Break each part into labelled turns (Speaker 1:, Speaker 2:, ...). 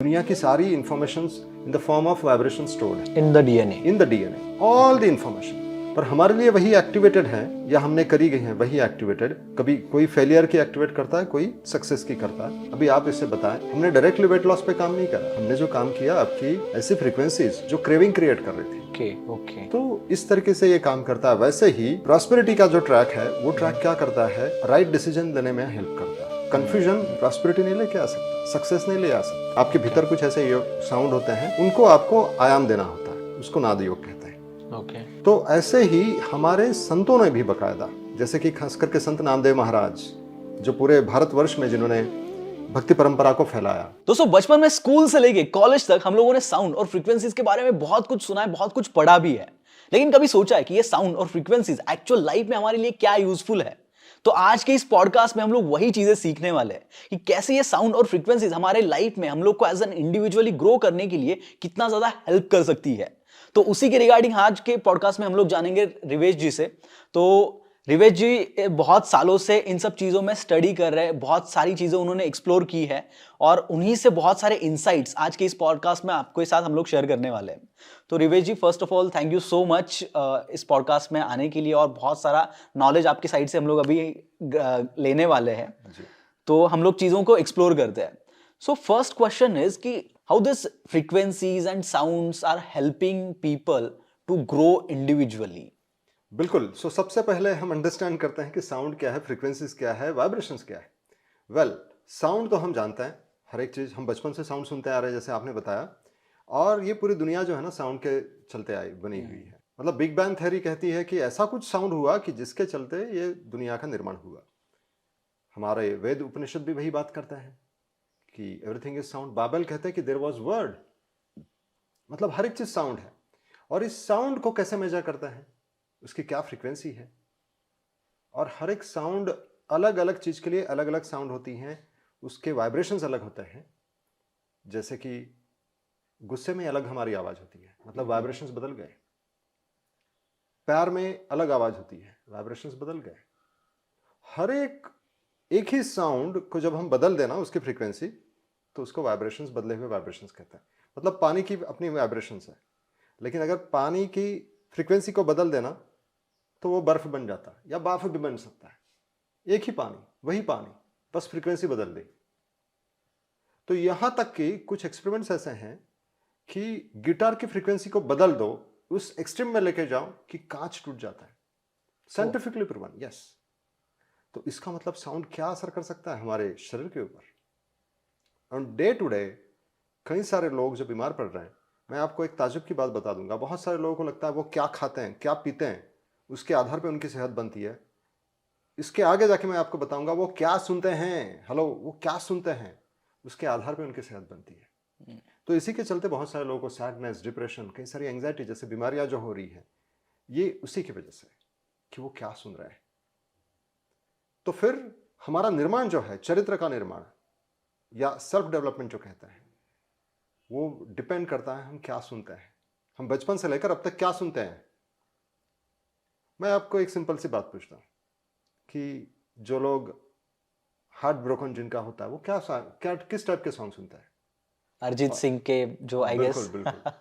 Speaker 1: दुनिया की सारी informations in the form of vibration stored
Speaker 2: in the DNA,
Speaker 1: all the information. पर हमारे लिए वही एक्टिवेटेड है या हमने करी गई है वही एक्टिवेटेड। कभी कोई फेलियर की एक्टिवेट करता है, कोई सक्सेस की करता है। अभी आप इससे बताएं, हमने डायरेक्टली वेट लॉस पे काम नहीं करा, हमने जो काम किया आपकी ऐसी फ्रीक्वेंसीज जो क्रेविंग क्रिएट कर रही थी।
Speaker 2: ओके।
Speaker 1: तो इस तरीके से ये काम करता है। वैसे ही प्रॉस्पेरिटी का जो ट्रैक है वो ट्रैक क्या करता है, राइट डिसीजन लेने में हेल्प करता है। कंफ्यूजन प्रॉस्पेरिटी नहीं लेके आ सकता, सक्सेस नहीं ले आ सकता। आपके भीतर कुछ ऐसे साउंड होते हैं, उनको आपको आयाम देना होता है, उसको नाद योग कहते हैं। तो ऐसे ही हमारे संतों ने भी बकायदा, जैसे कि खास करके संत नामदेव महाराज, जो पूरे भारतवर्ष में जिन्होंने भक्ति परंपरा को फैलाया।
Speaker 2: दोस्तों, बचपन में स्कूल से लेके कॉलेज तक हम लोगों ने साउंड और फ्रीक्वेंसीज के बारे में बहुत कुछ सुना है, बहुत कुछ पढ़ा भी है, लेकिन कभी सोचा है कि ये साउंड और फ्रीक्वेंसीज एक्चुअल लाइफ में हमारे लिए क्या यूजफुल है? तो आज के इस पॉडकास्ट में हम लोग वही चीजें सीखने वाले हैं कि कैसे ये साउंड और फ्रीक्वेंसीज हमारे लाइफ में हम लोग को एज एन इंडिविजुअली ग्रो करने के लिए कितना ज्यादा हेल्प कर सकती है। तो उसी के रिगार्डिंग आज के पॉडकास्ट में हम लोग जानेंगे रिवेश जी से। तो रिवेश जी बहुत सालों से इन सब चीज़ों में स्टडी कर रहे हैं, बहुत सारी चीज़ें उन्होंने एक्सप्लोर की है और उन्हीं से बहुत सारे इंसाइट्स आज के इस पॉडकास्ट में आपके साथ हम लोग शेयर करने वाले हैं। तो Rivesh ji, first of all thank you so much इस पॉडकास्ट में आने के लिए, और बहुत सारा नॉलेज आपकी साइड से हम लोग अभी लेने वाले हैं। तो हम लोग चीज़ों को एक्सप्लोर करते हैं। सो फर्स्ट क्वेश्चन इज कि how this frequencies and sounds are helping people to grow individually.
Speaker 1: बिल्कुल। सो सबसे पहले हम अंडरस्टैंड करते हैं कि साउंड क्या है, फ्रीक्वेंसीज क्या है, वाइब्रेशंस क्या है। वेल, साउंड तो हम जानते हैं, हर एक चीज़ हम बचपन से साउंड सुनते आ रहे हैं, जैसे आपने बताया। और ये पूरी दुनिया जो है ना साउंड के चलते आई बनी हुई है। मतलब बिग बैंग थ्योरी कहती है कि ऐसा कुछ साउंड हुआ कि जिसके चलते ये दुनिया का निर्माण हुआ। हमारे वेद उपनिषद भी वही बात करते हैं कि एवरीथिंग इज साउंड। बाइबल कहते हैं कि देयर वाज वर्ड। मतलब हर एक चीज़ साउंड है। और इस साउंड को कैसे मेजर करते हैं, उसकी क्या फ्रीक्वेंसी है, और हर एक साउंड अलग अलग चीज के लिए अलग अलग साउंड होती हैं, उसके वाइब्रेशंस अलग होते हैं। जैसे कि गुस्से में अलग हमारी आवाज होती है, मतलब वाइब्रेशंस बदल गए। प्यार में अलग आवाज होती है, वाइब्रेशंस बदल गए। हर एक ही साउंड को जब हम बदल देना उसकी फ्रीक्वेंसी, तो उसको वाइब्रेशंस, बदले हुए वाइब्रेशंस कहते हैं। मतलब पानी की अपनी वाइब्रेशंस है, लेकिन अगर पानी की फ्रीक्वेंसी को बदल देना तो वो बर्फ बन जाता है, या बाफ भी बन सकता है। एक ही पानी, वही पानी, बस फ्रीक्वेंसी बदल दी। तो यहां तक कि कुछ एक्सपेरिमेंट्स ऐसे हैं कि गिटार की फ्रीक्वेंसी को बदल दो, उस एक्सट्रीम में लेके जाओ कि कांच टूट जाता है। Scientifically proven, yes. तो इसका मतलब साउंड क्या असर कर सकता है हमारे शरीर के ऊपर। और डे टू डे कई सारे लोग जो बीमार पड़ रहे हैं, मैं आपको एक ताजुब की बात बता दूंगा। बहुत सारे लोगों को लगता है वो क्या खाते हैं, क्या पीते हैं, उसके आधार पर उनकी सेहत बनती है। इसके आगे जाके मैं आपको बताऊंगा वो क्या सुनते हैं, हेलो, वो क्या सुनते हैं, उसके आधार पर उनकी सेहत बनती है। तो इसी के चलते बहुत सारे लोगों को सैडनेस, डिप्रेशन, कई सारी एंग्जाइटी जैसे बीमारियां जो हो रही है, ये उसी की वजह से कि वो क्या सुन रहे हैं। तो फिर हमारा निर्माण जो है, चरित्र का निर्माण या सेल्फ डेवलपमेंट जो कहते हैं, वो डिपेंड करता है हम क्या सुनते हैं। हम बचपन से लेकर अब तक क्या सुनते हैं। मैं आपको एक सिंपल सी बात पूछता हूं कि जो लोग हार्ट ब्रोकन जिनका होता है, वो क्या किस टाइप के सॉन्ग सुनता है?
Speaker 2: अरिजीत सिंह के, जो आई गेस
Speaker 1: बिल्कुल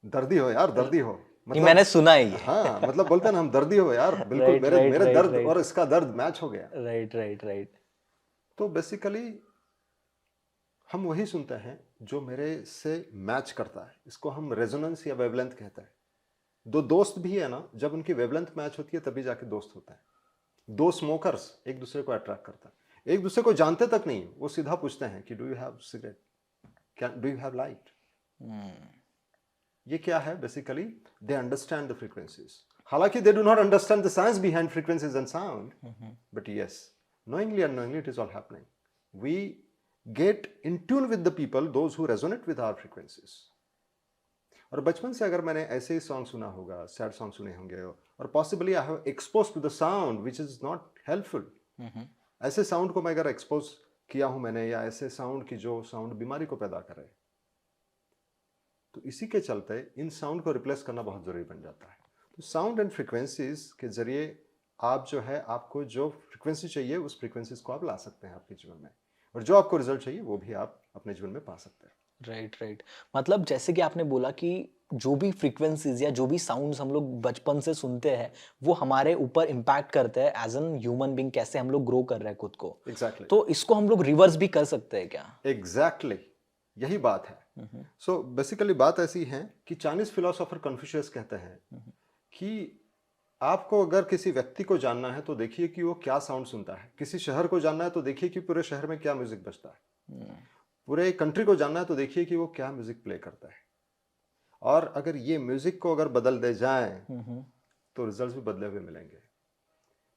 Speaker 1: दर्दी हो यार, दर्दी हो। मतलब
Speaker 2: मैंने सुना है ये।
Speaker 1: हाँ, मतलब बोलते हैं ना हम दर्दी हो यार, बिल्कुल मेरे दर्द और इसका दर्द मैच हो गया।
Speaker 2: राइट।
Speaker 1: तो बेसिकली हम वही सुनते हैं जो मेरे से मैच करता है। इसको हम रेजोनेंस या वेवलेंथ कहते हैं। दो दोस्त भी है ना, जब उनकी वेवलेंथ मैच होती है तभी जाके दोस्त होता है। दो स्मोकर्स एक दूसरे को अट्रैक्ट करता है, एक दूसरे को जानते तक नहीं, वो सीधा पूछते हैं कि do you have cigarette, do you have light. ये क्या है? Basically they understand the frequencies. हालांकि they do not understand the science behind frequencies and sound, but yes, knowingly unknowingly it is all happening. We get in tune with the people, those who resonate with our frequencies. और बचपन से अगर मैंने ऐसे ही song सुना होगा, sad song सुने होंगे, और possibly I have expose to the sound which is not helpful. ऐसे साउंड को मैं अगर एक्सपोज किया हूं मैंने, या ऐसे साउंड की जो साउंड बीमारी को पैदा करे, तो इसी के चलते इन साउंड को रिप्लेस करना बहुत जरूरी बन जाता है। तो साउंड एंड फ्रीक्वेंसीज के जरिए आप जो है, आपको जो फ्रीक्वेंसी चाहिए उस फ्रीक्वेंसीज को आप ला सकते हैं आपके जीवन में। और जो आपको रिजल्ट चाहिए वो भी आप अपने जीवन में पा सकते हैं।
Speaker 2: Right right. मतलब जैसे कि आपने बोला कि जो भी फ्रीक्वेंसीज या जो भी साउंड्स हम लोग बचपन से सुनते हैं वो हमारे ऊपर इम्पैक्ट करते हैं एज एन ह्यूमन बीइंग, कैसे हम लोग ग्रो कर रहे हैं खुद को।
Speaker 1: एग्जैक्टली
Speaker 2: तो इसको हम लोग रिवर्स भी कर सकते हैं क्या?
Speaker 1: एग्जैक्टली यही बात है। सो बेसिकली बात ऐसी है कि चाइनीज फिलोसोफर कन्फ्यूशियस कहते हैं कि आपको अगर किसी व्यक्ति को जानना है तो देखिए कि वो क्या साउंड सुनता है, किसी शहर को जानना है तो देखिए कि पूरे शहर में क्या म्यूजिक बजता है, पूरे कंट्री को जानना है तो देखिए कि वो क्या म्यूजिक प्ले करता है। और अगर ये म्यूजिक को अगर बदल दे जाए तो रिजल्ट्स भी बदले हुए मिलेंगे,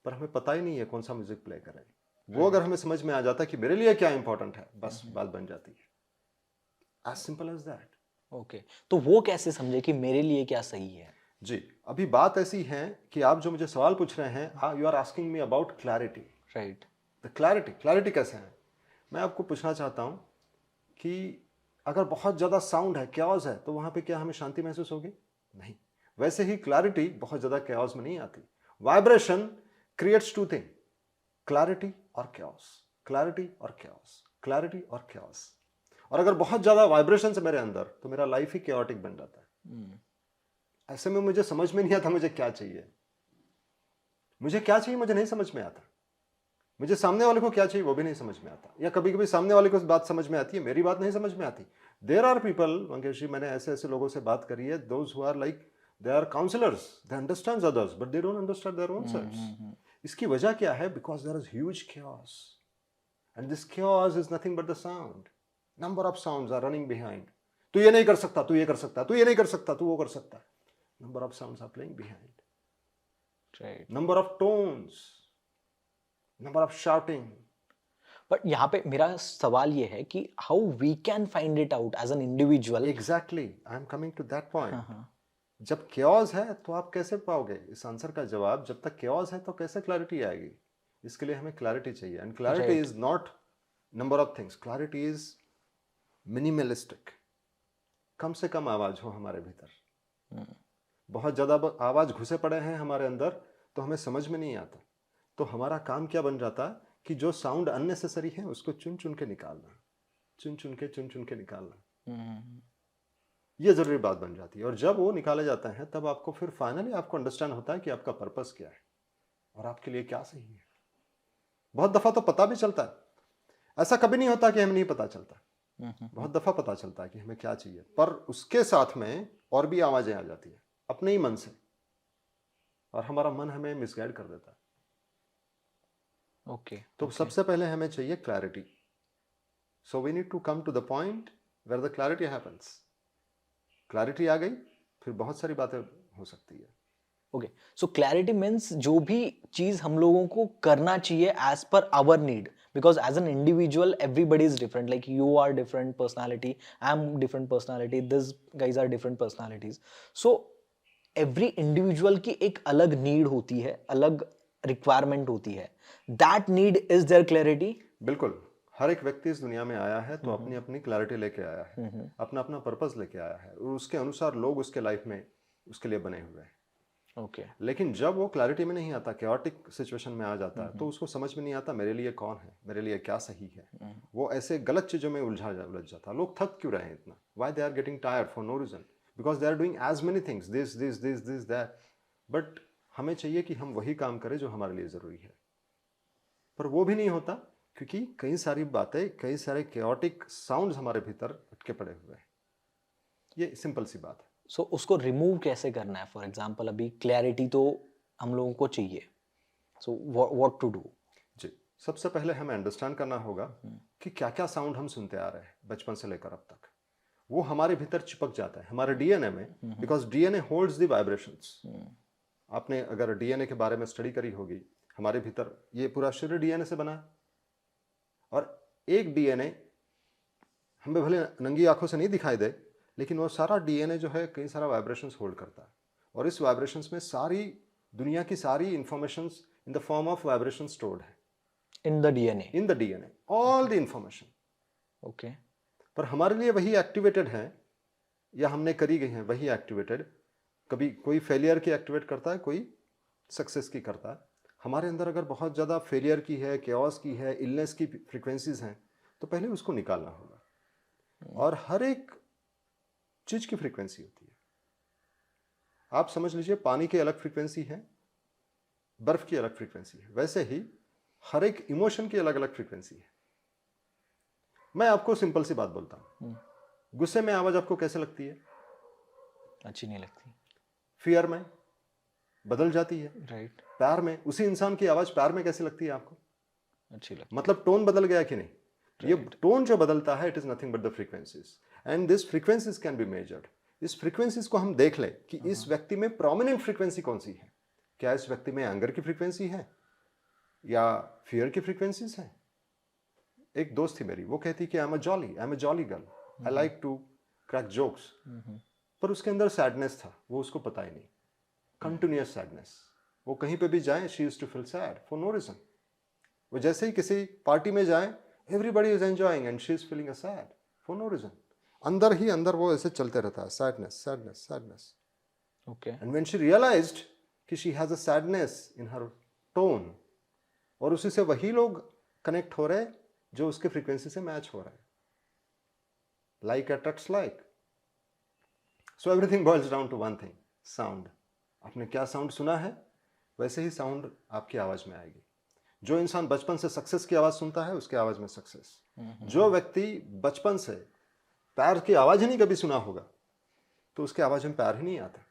Speaker 1: पर हमें पता ही नहीं है कौन सा म्यूजिक प्ले करें। वो अगर हमें समझ में आ जाता है कि मेरे लिए क्या इंपॉर्टेंट है, बस बात बन जाती है। As simple as that.
Speaker 2: Okay, तो वो कैसे समझे कि मेरे लिए क्या सही है?
Speaker 1: जी, अभी बात ऐसी है कि आप जो मुझे सवाल पूछ रहे हैं, you are asking me about clarity.
Speaker 2: Right.
Speaker 1: The clarity कैसे है? मैं आपको पूछना चाहता हूं कि अगर बहुत ज़्यादा साउंड है, क्याओस है, तो वहाँ पे क्या हमें शांति महसूस होगी? नहीं। वैसे ही क्लैरिटी बहुत ज़्यादा क्याओस में नहीं आती। Vibration creates to thing, clarity और क्याओस, क्लैरिटी और क्याओस, क्लैरिटी और क्याओस। और अगर बहुत ज़्यादा वाइब्रेशन है मेरे अंदर तो मेरा लाइफ ही क्योटिक बन जाता है। ऐसे में मुझे समझ में नहीं आता मुझे क्या चाहिए, मुझे क्या चाहिए मुझे नहीं समझ में आता, मुझे सामने वाले को क्या चाहिए वो भी नहीं समझ में आता, या कभी कभी सामने वाले को बात समझ में आती है, मेरी बात नहीं समझ में आती। There are people, Mangesh ji, मैंने ऐसे ऐसे लोगों से बात करी है, those who are like they are counsellors, they understand others but they don't understand their own selves. इसकी वजह क्या है? Because there is huge chaos and this chaos is nothing but the sound. Number of sounds are running behind. तू ये नहीं कर सकता, तू ये कर सकता, तू ये नहीं कर सकता, तू वो कर सकता। Number of sounds are playing behind.
Speaker 2: Right.
Speaker 1: Number of tones. Number of shouting.
Speaker 2: But यहाँ पे मेरा सवाल ये है कि how we can find it out as an individual.
Speaker 1: Exactly. I'm coming to that point. जब chaos है तो आप कैसे पाओगे इस आंसर का जवाब? जब तक chaos है तो कैसे क्लैरिटी आएगी? इसके लिए हमें क्लैरिटी चाहिए, and clarity is not number of things, clarity is minimalistic. कम से कम आवाज हो हमारे भीतर। बहुत ज़्यादा आवाज़ घुसे पड़े हैं हमारे अंदर तो हमें समझ में नहीं आता। तो हमारा काम क्या बन जाता कि जो साउंड अननेसेसरी है उसको चुन चुन के निकालना, चुन चुन के निकालना। ये ज़रूरी बात बन जाती है। और जब वो निकाले जाते हैं तब आपको फिर फाइनली आपको अंडरस्टैंड होता है कि आपका पर्पस क्या है और आपके लिए क्या सही है। बहुत दफ़ा तो पता भी चलता है, ऐसा कभी नहीं होता कि हमें नहीं पता चलता। बहुत दफ़ा पता चलता है कि हमें क्या चाहिए, पर उसके साथ में और भी आवाज़ें आ जाती है अपने ही मन से, और हमारा मन हमें मिसगाइड कर देता है। तो सबसे पहले हमें चाहिए clarity. So we need to come to the point where the clarity happens. Clarity आ गई फिर बहुत सारी बातें हो सकती है।
Speaker 2: ओके, सो क्लैरिटी मीन्स जो भी चीज हम लोगों को करना चाहिए as per our need, because as an individual everybody is different, like you are different personality, I am different personality, this guys are different personalities. So every individual की एक अलग नीड होती है, अलग रिक्वायरमेंट होती है। That need is their clarity.
Speaker 1: बिल्कुल, हर एक व्यक्ति इस दुनिया में आया है तो अपनी अपनी क्लैरिटी लेके आया है, अपना अपना पर्पस लेके आया है, और उसके अनुसार लोग उसके लाइफ में उसके लिए बने हुए हैं।
Speaker 2: ओके,
Speaker 1: लेकिन जब वो क्लैरिटी में नहीं आता, chaotic सिचुएशन में आ जाता है, तो उसको समझ में नहीं आता मेरे लिए कौन है, मेरे लिए क्या सही है। वो ऐसे गलत चीज़ों में उलझ जाता। लोग थक क्यों रहे हैं इतना? Why they are getting tired for no reason, because they are doing as many things, this that. But हमें चाहिए कि हम वही काम करें जो हमारे लिए ज़रूरी है, पर वो भी नहीं होता क्योंकि कई सारी बातें, कई सारे chaotic साउंड्स हमारे भीतर अटके पड़े हुए हैं। ये सिंपल सी बात है।
Speaker 2: सो उसको रिमूव कैसे करना है? फॉर एग्जाम्पल अभी क्लैरिटी तो हम लोगों को चाहिए, सो व्हाट टू डू?
Speaker 1: जी, सबसे पहले हमें अंडरस्टैंड करना होगा कि क्या क्या साउंड हम सुनते आ रहे हैं बचपन से लेकर अब तक। वो हमारे भीतर चिपक जाता है हमारे डीएनए में, because DNA holds the vibrations. आपने अगर डीएनए के बारे में स्टडी करी होगी, हमारे भीतर ये पूरा शरीर डीएनए से बना है, और एक डीएनए हमें भले नंगी आंखों से नहीं दिखाई दे, लेकिन वो सारा डीएनए जो है कई सारा वाइब्रेशंस होल्ड करता है, और इस वाइब्रेशंस में सारी दुनिया की सारी informations in the form of vibration stored है in the DNA, all the information. Okay, पर हमारे लिए वही एक्टिवेटेड है या हमने करी गई है वही एक्टिवेटेड। कभी कोई फेलियर की एक्टिवेट करता है, कोई सक्सेस की करता है। हमारे अंदर अगर बहुत ज़्यादा फेलियर की है, केओस की है, इलनेस की फ्रीक्वेंसीज हैं, तो पहले उसको निकालना होगा। और हर एक चीज की फ्रीक्वेंसी होती है। आप समझ लीजिए पानी की अलग फ्रीक्वेंसी है, बर्फ की अलग फ्रीक्वेंसी है, वैसे ही हर एक इमोशन की अलग अलग फ्रीक्वेंसी है। मैं आपको सिंपल सी बात बोलता हूं, गुस्से में आवाज आपको कैसे लगती है?
Speaker 2: अच्छी नहीं लगती।
Speaker 1: फियर में बदल जाती है।
Speaker 2: राइट।
Speaker 1: प्यार में, उसी इंसान की आवाज प्यार में कैसी लगती है आपको?
Speaker 2: अच्छी लगती
Speaker 1: मतलब टोन बदल गया कि नहीं? ये
Speaker 2: Right.
Speaker 1: टोन जो बदलता है, it is nothing but the frequencies, and this frequencies can be measured. इस फ्रीक्वेंसीज को हम देख लें कि इस व्यक्ति में प्रोमिनेंट फ्रीक्वेंसी कौन सी है। क्या इस व्यक्ति में एंगर की फ्रीक्वेंसी है या फियर की फ्रीक्वेंसीज है? एक दोस्त थी मेरी, वो कहती कि I am a jolly girl, I like to crack jokes, पर उसके अंदर सैडनेस था, वो उसको पता ही नहीं। कंटिन्यूअस सैडनेस, वो कहीं पे भी जाए she used to feel sad for no reason. वो जैसे ही किसी पार्टी में जाए, everybody is enjoying and she is feeling sad for no reason. अंदर ही अंदर वो ऐसे चलते रहता है, sadness sadness sadness.
Speaker 2: Okay.
Speaker 1: And when she realized कि she has a sadness in her tone, और उसी से वही लोग कनेक्ट हो रहे जो उसके फ्रीक्वेंसी से मैच हो रहे हैं। Like attracts like. So everything boils down to one thing, sound. आपने क्या साउंड सुना है, वैसे ही साउंड आपकी आवाज में आएगी। जो इंसान बचपन से सक्सेस की आवाज सुनता है, उसकी आवाज में सक्सेस। जो व्यक्ति बचपन से प्यार की आवाज ही नहीं कभी सुना होगा, तो उसकी आवाज में प्यार ही नहीं आता।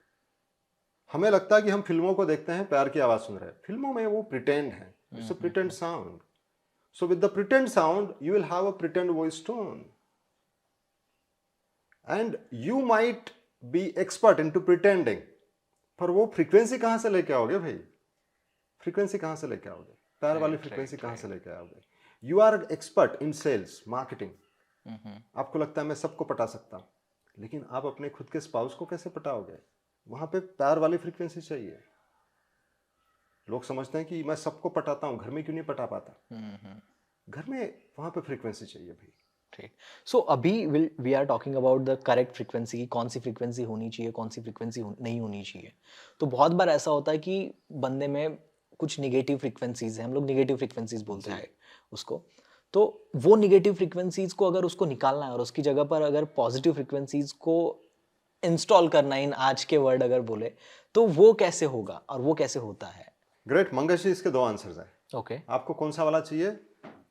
Speaker 1: हमें लगता है कि हम फिल्मों को देखते हैं, प्यार की आवाज सुन रहे हैं। फिल्मों में वो प्रिटेंड है, it's a pretend sound. So with the pretend sound, you will have a pretend voice tone. And you might be expert into pretending. पर वो फ्रीक्वेंसी कहां से लेके आओगे भाई? फ्रीक्वेंसी कहां से लेके आओगे? पैर वाली फ्रीक्वेंसी कहां से लेके आओगे? You are expert in sales marketing, आपको लगता है मैं सबको पटा सकता हूं, लेकिन आप अपने खुद के स्पाउस को कैसे पटाओगे? वहां पे पैर वाली फ्रीक्वेंसी चाहिए। लोग समझते हैं कि मैं सबको पटाता हूं, घर में क्यों नहीं पटा पाता? घर में वहां पे फ्रीक्वेंसी चाहिए भाई।
Speaker 2: ठीक। सो अभी we are talking about the correct frequency की, कौन सी फ्रीक्वेंसी होनी चाहिए, कौन सी फ्रीक्वेंसी नहीं होनी चाहिए। तो बहुत बार ऐसा होता है कि बंदे में कुछ निगेटिव फ्रीक्वेंसीज हैं, हम लोग निगेटिव फ्रीक्वेंसीज बोलते हैं उसको। तो वो निगेटिव फ्रीक्वेंसीज को अगर उसको निकालना है और उसकी जगह पर अगर पॉजिटिव फ्रीक्वेंसीज को इंस्टॉल करना है, इन आज के वर्ड अगर बोले, तो वो कैसे होगा और वो कैसे होता है?
Speaker 1: ग्रेट मंगेश जी, इसके दो आंसर्स हैं।
Speaker 2: ओके।
Speaker 1: आपको कौन सा वाला चाहिए,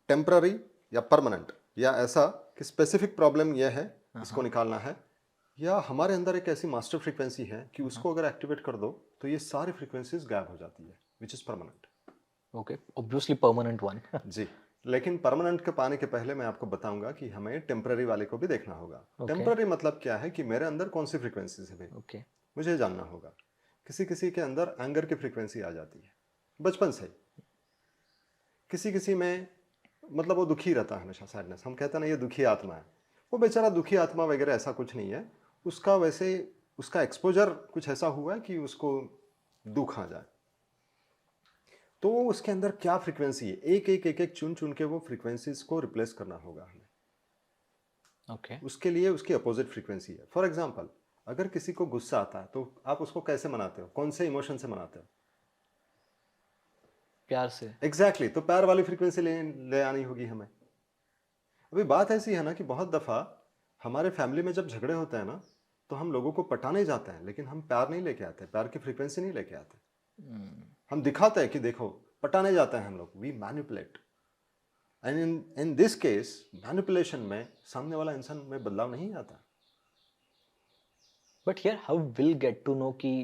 Speaker 1: टेम्पररी या परमानेंट, या ऐसा कि स्पेसिफिक प्रॉब्लम यह है इसको निकालना है, या हमारे अंदर एक ऐसी मास्टर फ्रीक्वेंसी है कि उसको अगर एक्टिवेट कर दो तो ये सारी फ्रीक्वेंसीज गायब हो जाती है, which is permanent.
Speaker 2: Okay, obviously permanent one.
Speaker 1: जी, लेकिन परमानेंट के पाने के पहले मैं आपको बताऊंगा कि हमें टेम्पररी वाले को भी देखना होगा। टेम्पररी मतलब क्या है कि मेरे अंदर कौन सी फ्रीक्वेंसीज है भाई,
Speaker 2: ओके।
Speaker 1: मुझे जानना होगा। किसी किसी के अंदर एंगर की फ्रीक्वेंसी आ जाती है बचपन से, किसी किसी में मतलब वो दुखी रहता है हमेशा, सैडनेस, हम कहते हैं ना ये दुखी आत्मा है। वो बेचारा दुखी आत्मा वगैरह ऐसा कुछ नहीं है, उसका वैसे उसका एक्सपोजर कुछ ऐसा हुआ है कि उसको दुख आ जाए। तो उसके अंदर क्या फ्रीक्वेंसी है, एक एक एक एक चुन चुन के वो फ्रीक्वेंसीज को रिप्लेस करना होगा हमें।
Speaker 2: ओके।
Speaker 1: उसके लिए उसकी अपोजिट फ्रीक्वेंसी है। फॉर एग्जाम्पल, अगर किसी को गुस्सा आता है तो आप उसको कैसे मनाते हो, कौन से इमोशन से मनाते हो?
Speaker 2: प्यार से।
Speaker 1: एग्जैक्टली तो प्यार वाली फ्रीक्वेंसी ले आनी होगी हमें। अभी बात ऐसी है ना कि बहुत दफा हमारे फैमिली में जब झगड़े होते हैं ना, तो हम लोगों को पटाने जाते हैं, लेकिन हम प्यार नहीं लेके आते, प्यार की फ्रीक्वेंसी नहीं लेके आते। हम दिखाते हैं कि देखो, पटाने जाते हैं हम लोग, we manipulate. And in this case manipulation में सामने वाला इंसान में बदलाव नहीं आता।
Speaker 2: But here how will get to know कि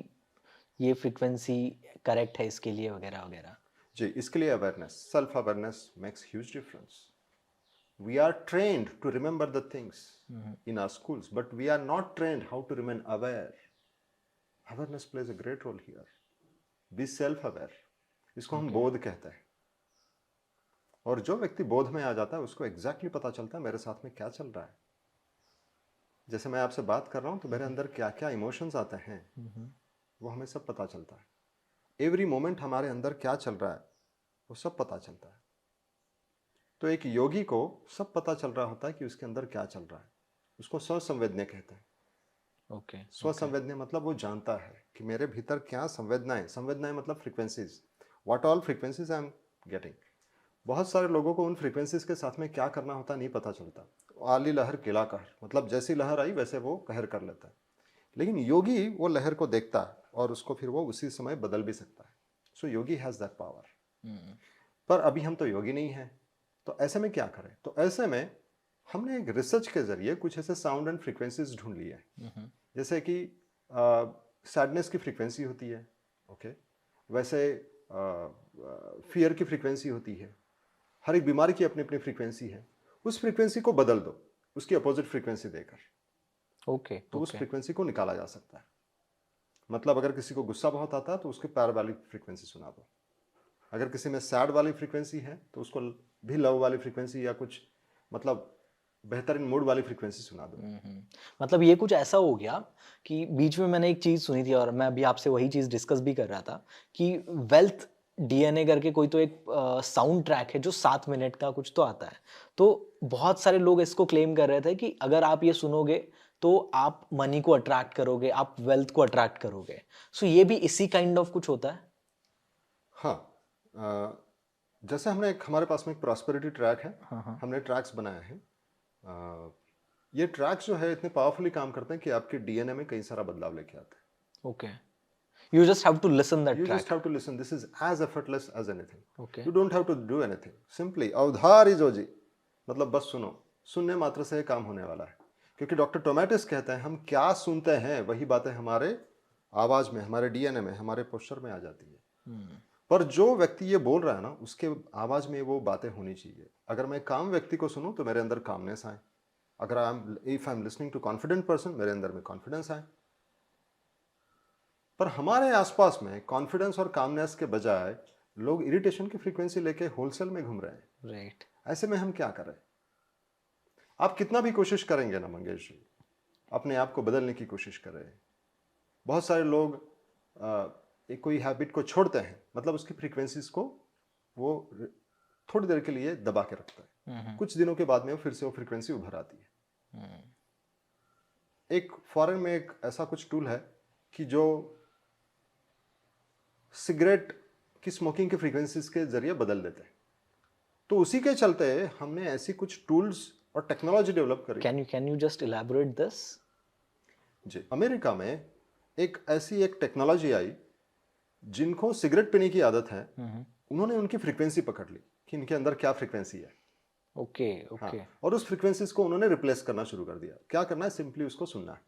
Speaker 2: ये फ्रीक्वेंसी करेक्ट है इसके लिए वगैरह वगैरह?
Speaker 1: जी, इसके लिए awareness, self awareness makes huge difference. We are trained to remember the things in our schools, but we are not trained how to remain aware. Awareness plays a great role here. Be self-aware. इसको हम बोध कहते हैं। और जो व्यक्ति बोध में आ जाता है उसको एग्जैक्टली पता चलता है मेरे साथ में क्या चल रहा है। जैसे मैं आपसे बात कर रहा हूं तो मेरे अंदर क्या क्या इमोशंस आते हैं, वो हमें सब पता चलता है। एवरी मोमेंट हमारे अंदर क्या चल रहा है वो सब पता चलता है। तो एक योगी को सब पता चल रहा होता है कि उसके अंदर क्या चल रहा है। उसको स्वसंवेदनीय कहते हैं।
Speaker 2: ओके।
Speaker 1: स्वसंवेदनीय मतलब वो जानता है कि मेरे भीतर क्या संवेदनाएं, संवेदनाएं मतलब frequencies, what all frequencies I am getting. बहुत सारे लोगों को उन फ्रीक्वेंसीज के साथ में क्या करना होता नहीं पता चलता। आली लहर किला कहर, मतलब जैसी लहर आई वैसे वो कहर कर लेता है। लेकिन योगी वो लहर को देखता है और उसको फिर वो उसी समय बदल भी सकता है। सो योगी हैज़ दैट पावर। पर अभी हम तो योगी नहीं हैं, तो ऐसे में क्या करें? तो ऐसे में हमने एक रिसर्च के जरिए कुछ ऐसे साउंड एंड फ्रीक्वेंसीज ढूंढ लिए हैं। जैसे कि सैडनेस की फ्रीक्वेंसी होती है, ओके, वैसे फियर की फ्रीक्वेंसी होती है। हर एक बीमारी की अपनी अपनी फ्रीक्वेंसी है। उस फ्रीक्वेंसी को बदल दो उसकी अपोजिट फ्रीक्वेंसी देकर,
Speaker 2: ओके
Speaker 1: तो उस
Speaker 2: ओके
Speaker 1: फ्रीक्वेंसी को निकाला जा सकता है। मतलब अगर किसी को गुस्सा बहुत आता है तो उसके प्यार वाली फ्रीक्वेंसी सुना दो। अगर किसी में सैड वाली फ्रीक्वेंसी है तो उसको भी लव वाली फ्रीक्वेंसी या कुछ मतलब बेहतरीन मूड वाली फ्रीक्वेंसी सुना दो।
Speaker 2: मतलब ये कुछ ऐसा हो गया कि बीच में मैंने एक चीज सुनी थी और मैं अभी आपसे वही चीज डिस्कस भी कर रहा था कि वेल्थ डीएनए करके कोई तो एक साउंड ट्रैक है जो 7 मिनट का कुछ तो आता है। तो बहुत सारे लोग इसको क्लेम कर रहे थे कि अगर आप ये सुनोगे तो आप मनी को अट्रैक्ट करोगे, आप वेल्थ को अट्रैक्ट करोगे। सो ये भी इसी काइंड ऑफ कुछ होता है।
Speaker 1: हाँ, जैसे हमने एक हमारे पास में एक प्रॉस्पेरिटी ट्रैक है।
Speaker 2: हाँ।
Speaker 1: हमने ट्रैक्स बनाए हैं। ये ट्रैक्स जो है इतने पावरफुली काम करते हैं कि आपके डीएनए में कई सारा बदलाव लेके आते हैं।
Speaker 2: Okay, you just have to listen that
Speaker 1: You just
Speaker 2: track.
Speaker 1: have to listen. This is as effortless as anything.
Speaker 2: Okay
Speaker 1: You don't have to do anything. Simply अवधारी जोजी, मतलब बस सुनो। सुनने मात्र से काम होने वाला है। क्योंकि डॉक्टर टोमेटिस कहते हैं हम क्या सुनते हैं वही बातें हमारे आवाज में, हमारे डीएनए में, हमारे पोस्चर में आ जाती है। पर जो व्यक्ति ये बोल रहा है ना उसके आवाज में वो बातें होनी चाहिए। अगर मैं काम व्यक्ति को सुनूं तो मेरे अंदर कामनेस आए। अगर if I am listening to confident person मेरे अंदर में कॉन्फिडेंस आए। पर हमारे आसपास में कॉन्फिडेंस और कामनेस के बजाय लोग इरिटेशन की फ्रीक्वेंसी लेके होलसेल में घूम रहे हैं।
Speaker 2: राइट।
Speaker 1: ऐसे में हम क्या करें? आप कितना भी कोशिश करेंगे ना मंगेश जी, अपने आप को बदलने की कोशिश करें। बहुत सारे लोग एक कोई हैबिट को छोड़ते हैं, मतलब उसकी फ्रीक्वेंसीज को वो थोड़ी देर के लिए दबा के रखता है। कुछ दिनों के बाद में फिर से वो फ्रीक्वेंसी उभर आती है। एक फॉरेन में एक ऐसा कुछ टूल है कि जो सिगरेट की स्मोकिंग की फ्रीक्वेंसीज के जरिए बदल देते हैं। तो उसी के चलते हमने ऐसी कुछ टूल्स और टेक्नोलॉजी डेवलप करी।
Speaker 2: Can you just elaborate this?
Speaker 1: जी, अमेरिका में एक ऐसी एक टेक्नोलॉजी आई जिनको सिगरेट पीने की आदत है, उन्होंने उनकी फ्रीक्वेंसी पकड़ ली कि इनके अंदर क्या फ्रीक्वेंसी है।
Speaker 2: ओके
Speaker 1: हाँ,
Speaker 2: ओके
Speaker 1: और उस फ्रीक्वेंसीज को उन्होंने रिप्लेस करना शुरू कर दिया। क्या करना है? सिंपली उसको सुनना है।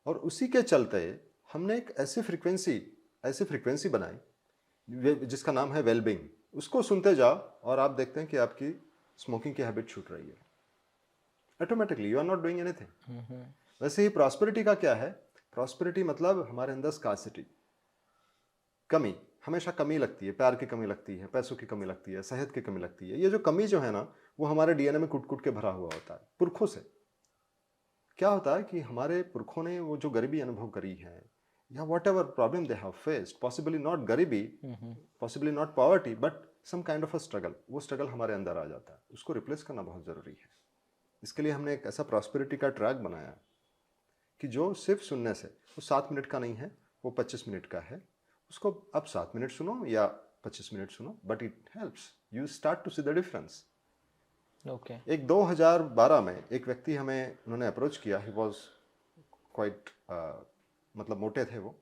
Speaker 1: और उसी के चलते हमने एक ऐसी फ्रीक्वेंसी बनाई जिसका नाम है वेलबींग। उसको सुनते जाओ और आप देखते हैं कि आपकी स्मोकिंग की हैबिट छूट रही है automatically. You are not doing anything. वैसे ही प्रॉस्पेरिटी का क्या है? प्रॉस्पेरिटी मतलब हमारे अंदर स्कार्सिटी, कमी, हमेशा कमी लगती है। प्यार की कमी लगती है, पैसों की कमी लगती है, सेहत की कमी लगती है। ये जो कमी जो है ना वो हमारे डीएनए में कुट कुट के भरा हुआ होता है पुरखों से। क्या होता है कि हमारे पुरखों ने वो जो गरीबी अनुभव करी है या whatever problem they have faced, possibly not गरीबी, possibly not poverty, but some kind of a struggle, वो स्ट्रगल हमारे अंदर आ जाता है। उसको रिप्लेस करना बहुत ज़रूरी है। इसके लिए हमने एक ऐसा प्रॉस्पेरिटी का ट्रैक बनाया कि जो सिर्फ सुनने से, वो 7 मिनट का नहीं है, वो 25 मिनट का है। उसको अब 7 मिनट सुनो या 25 मिनट सुनो, but it helps you start to see the difference.
Speaker 2: Okay
Speaker 1: एक 2012 में एक व्यक्ति हमें उन्होंने अप्रोच किया। ही वॉज क्वाइट मतलब मोटे थे वो।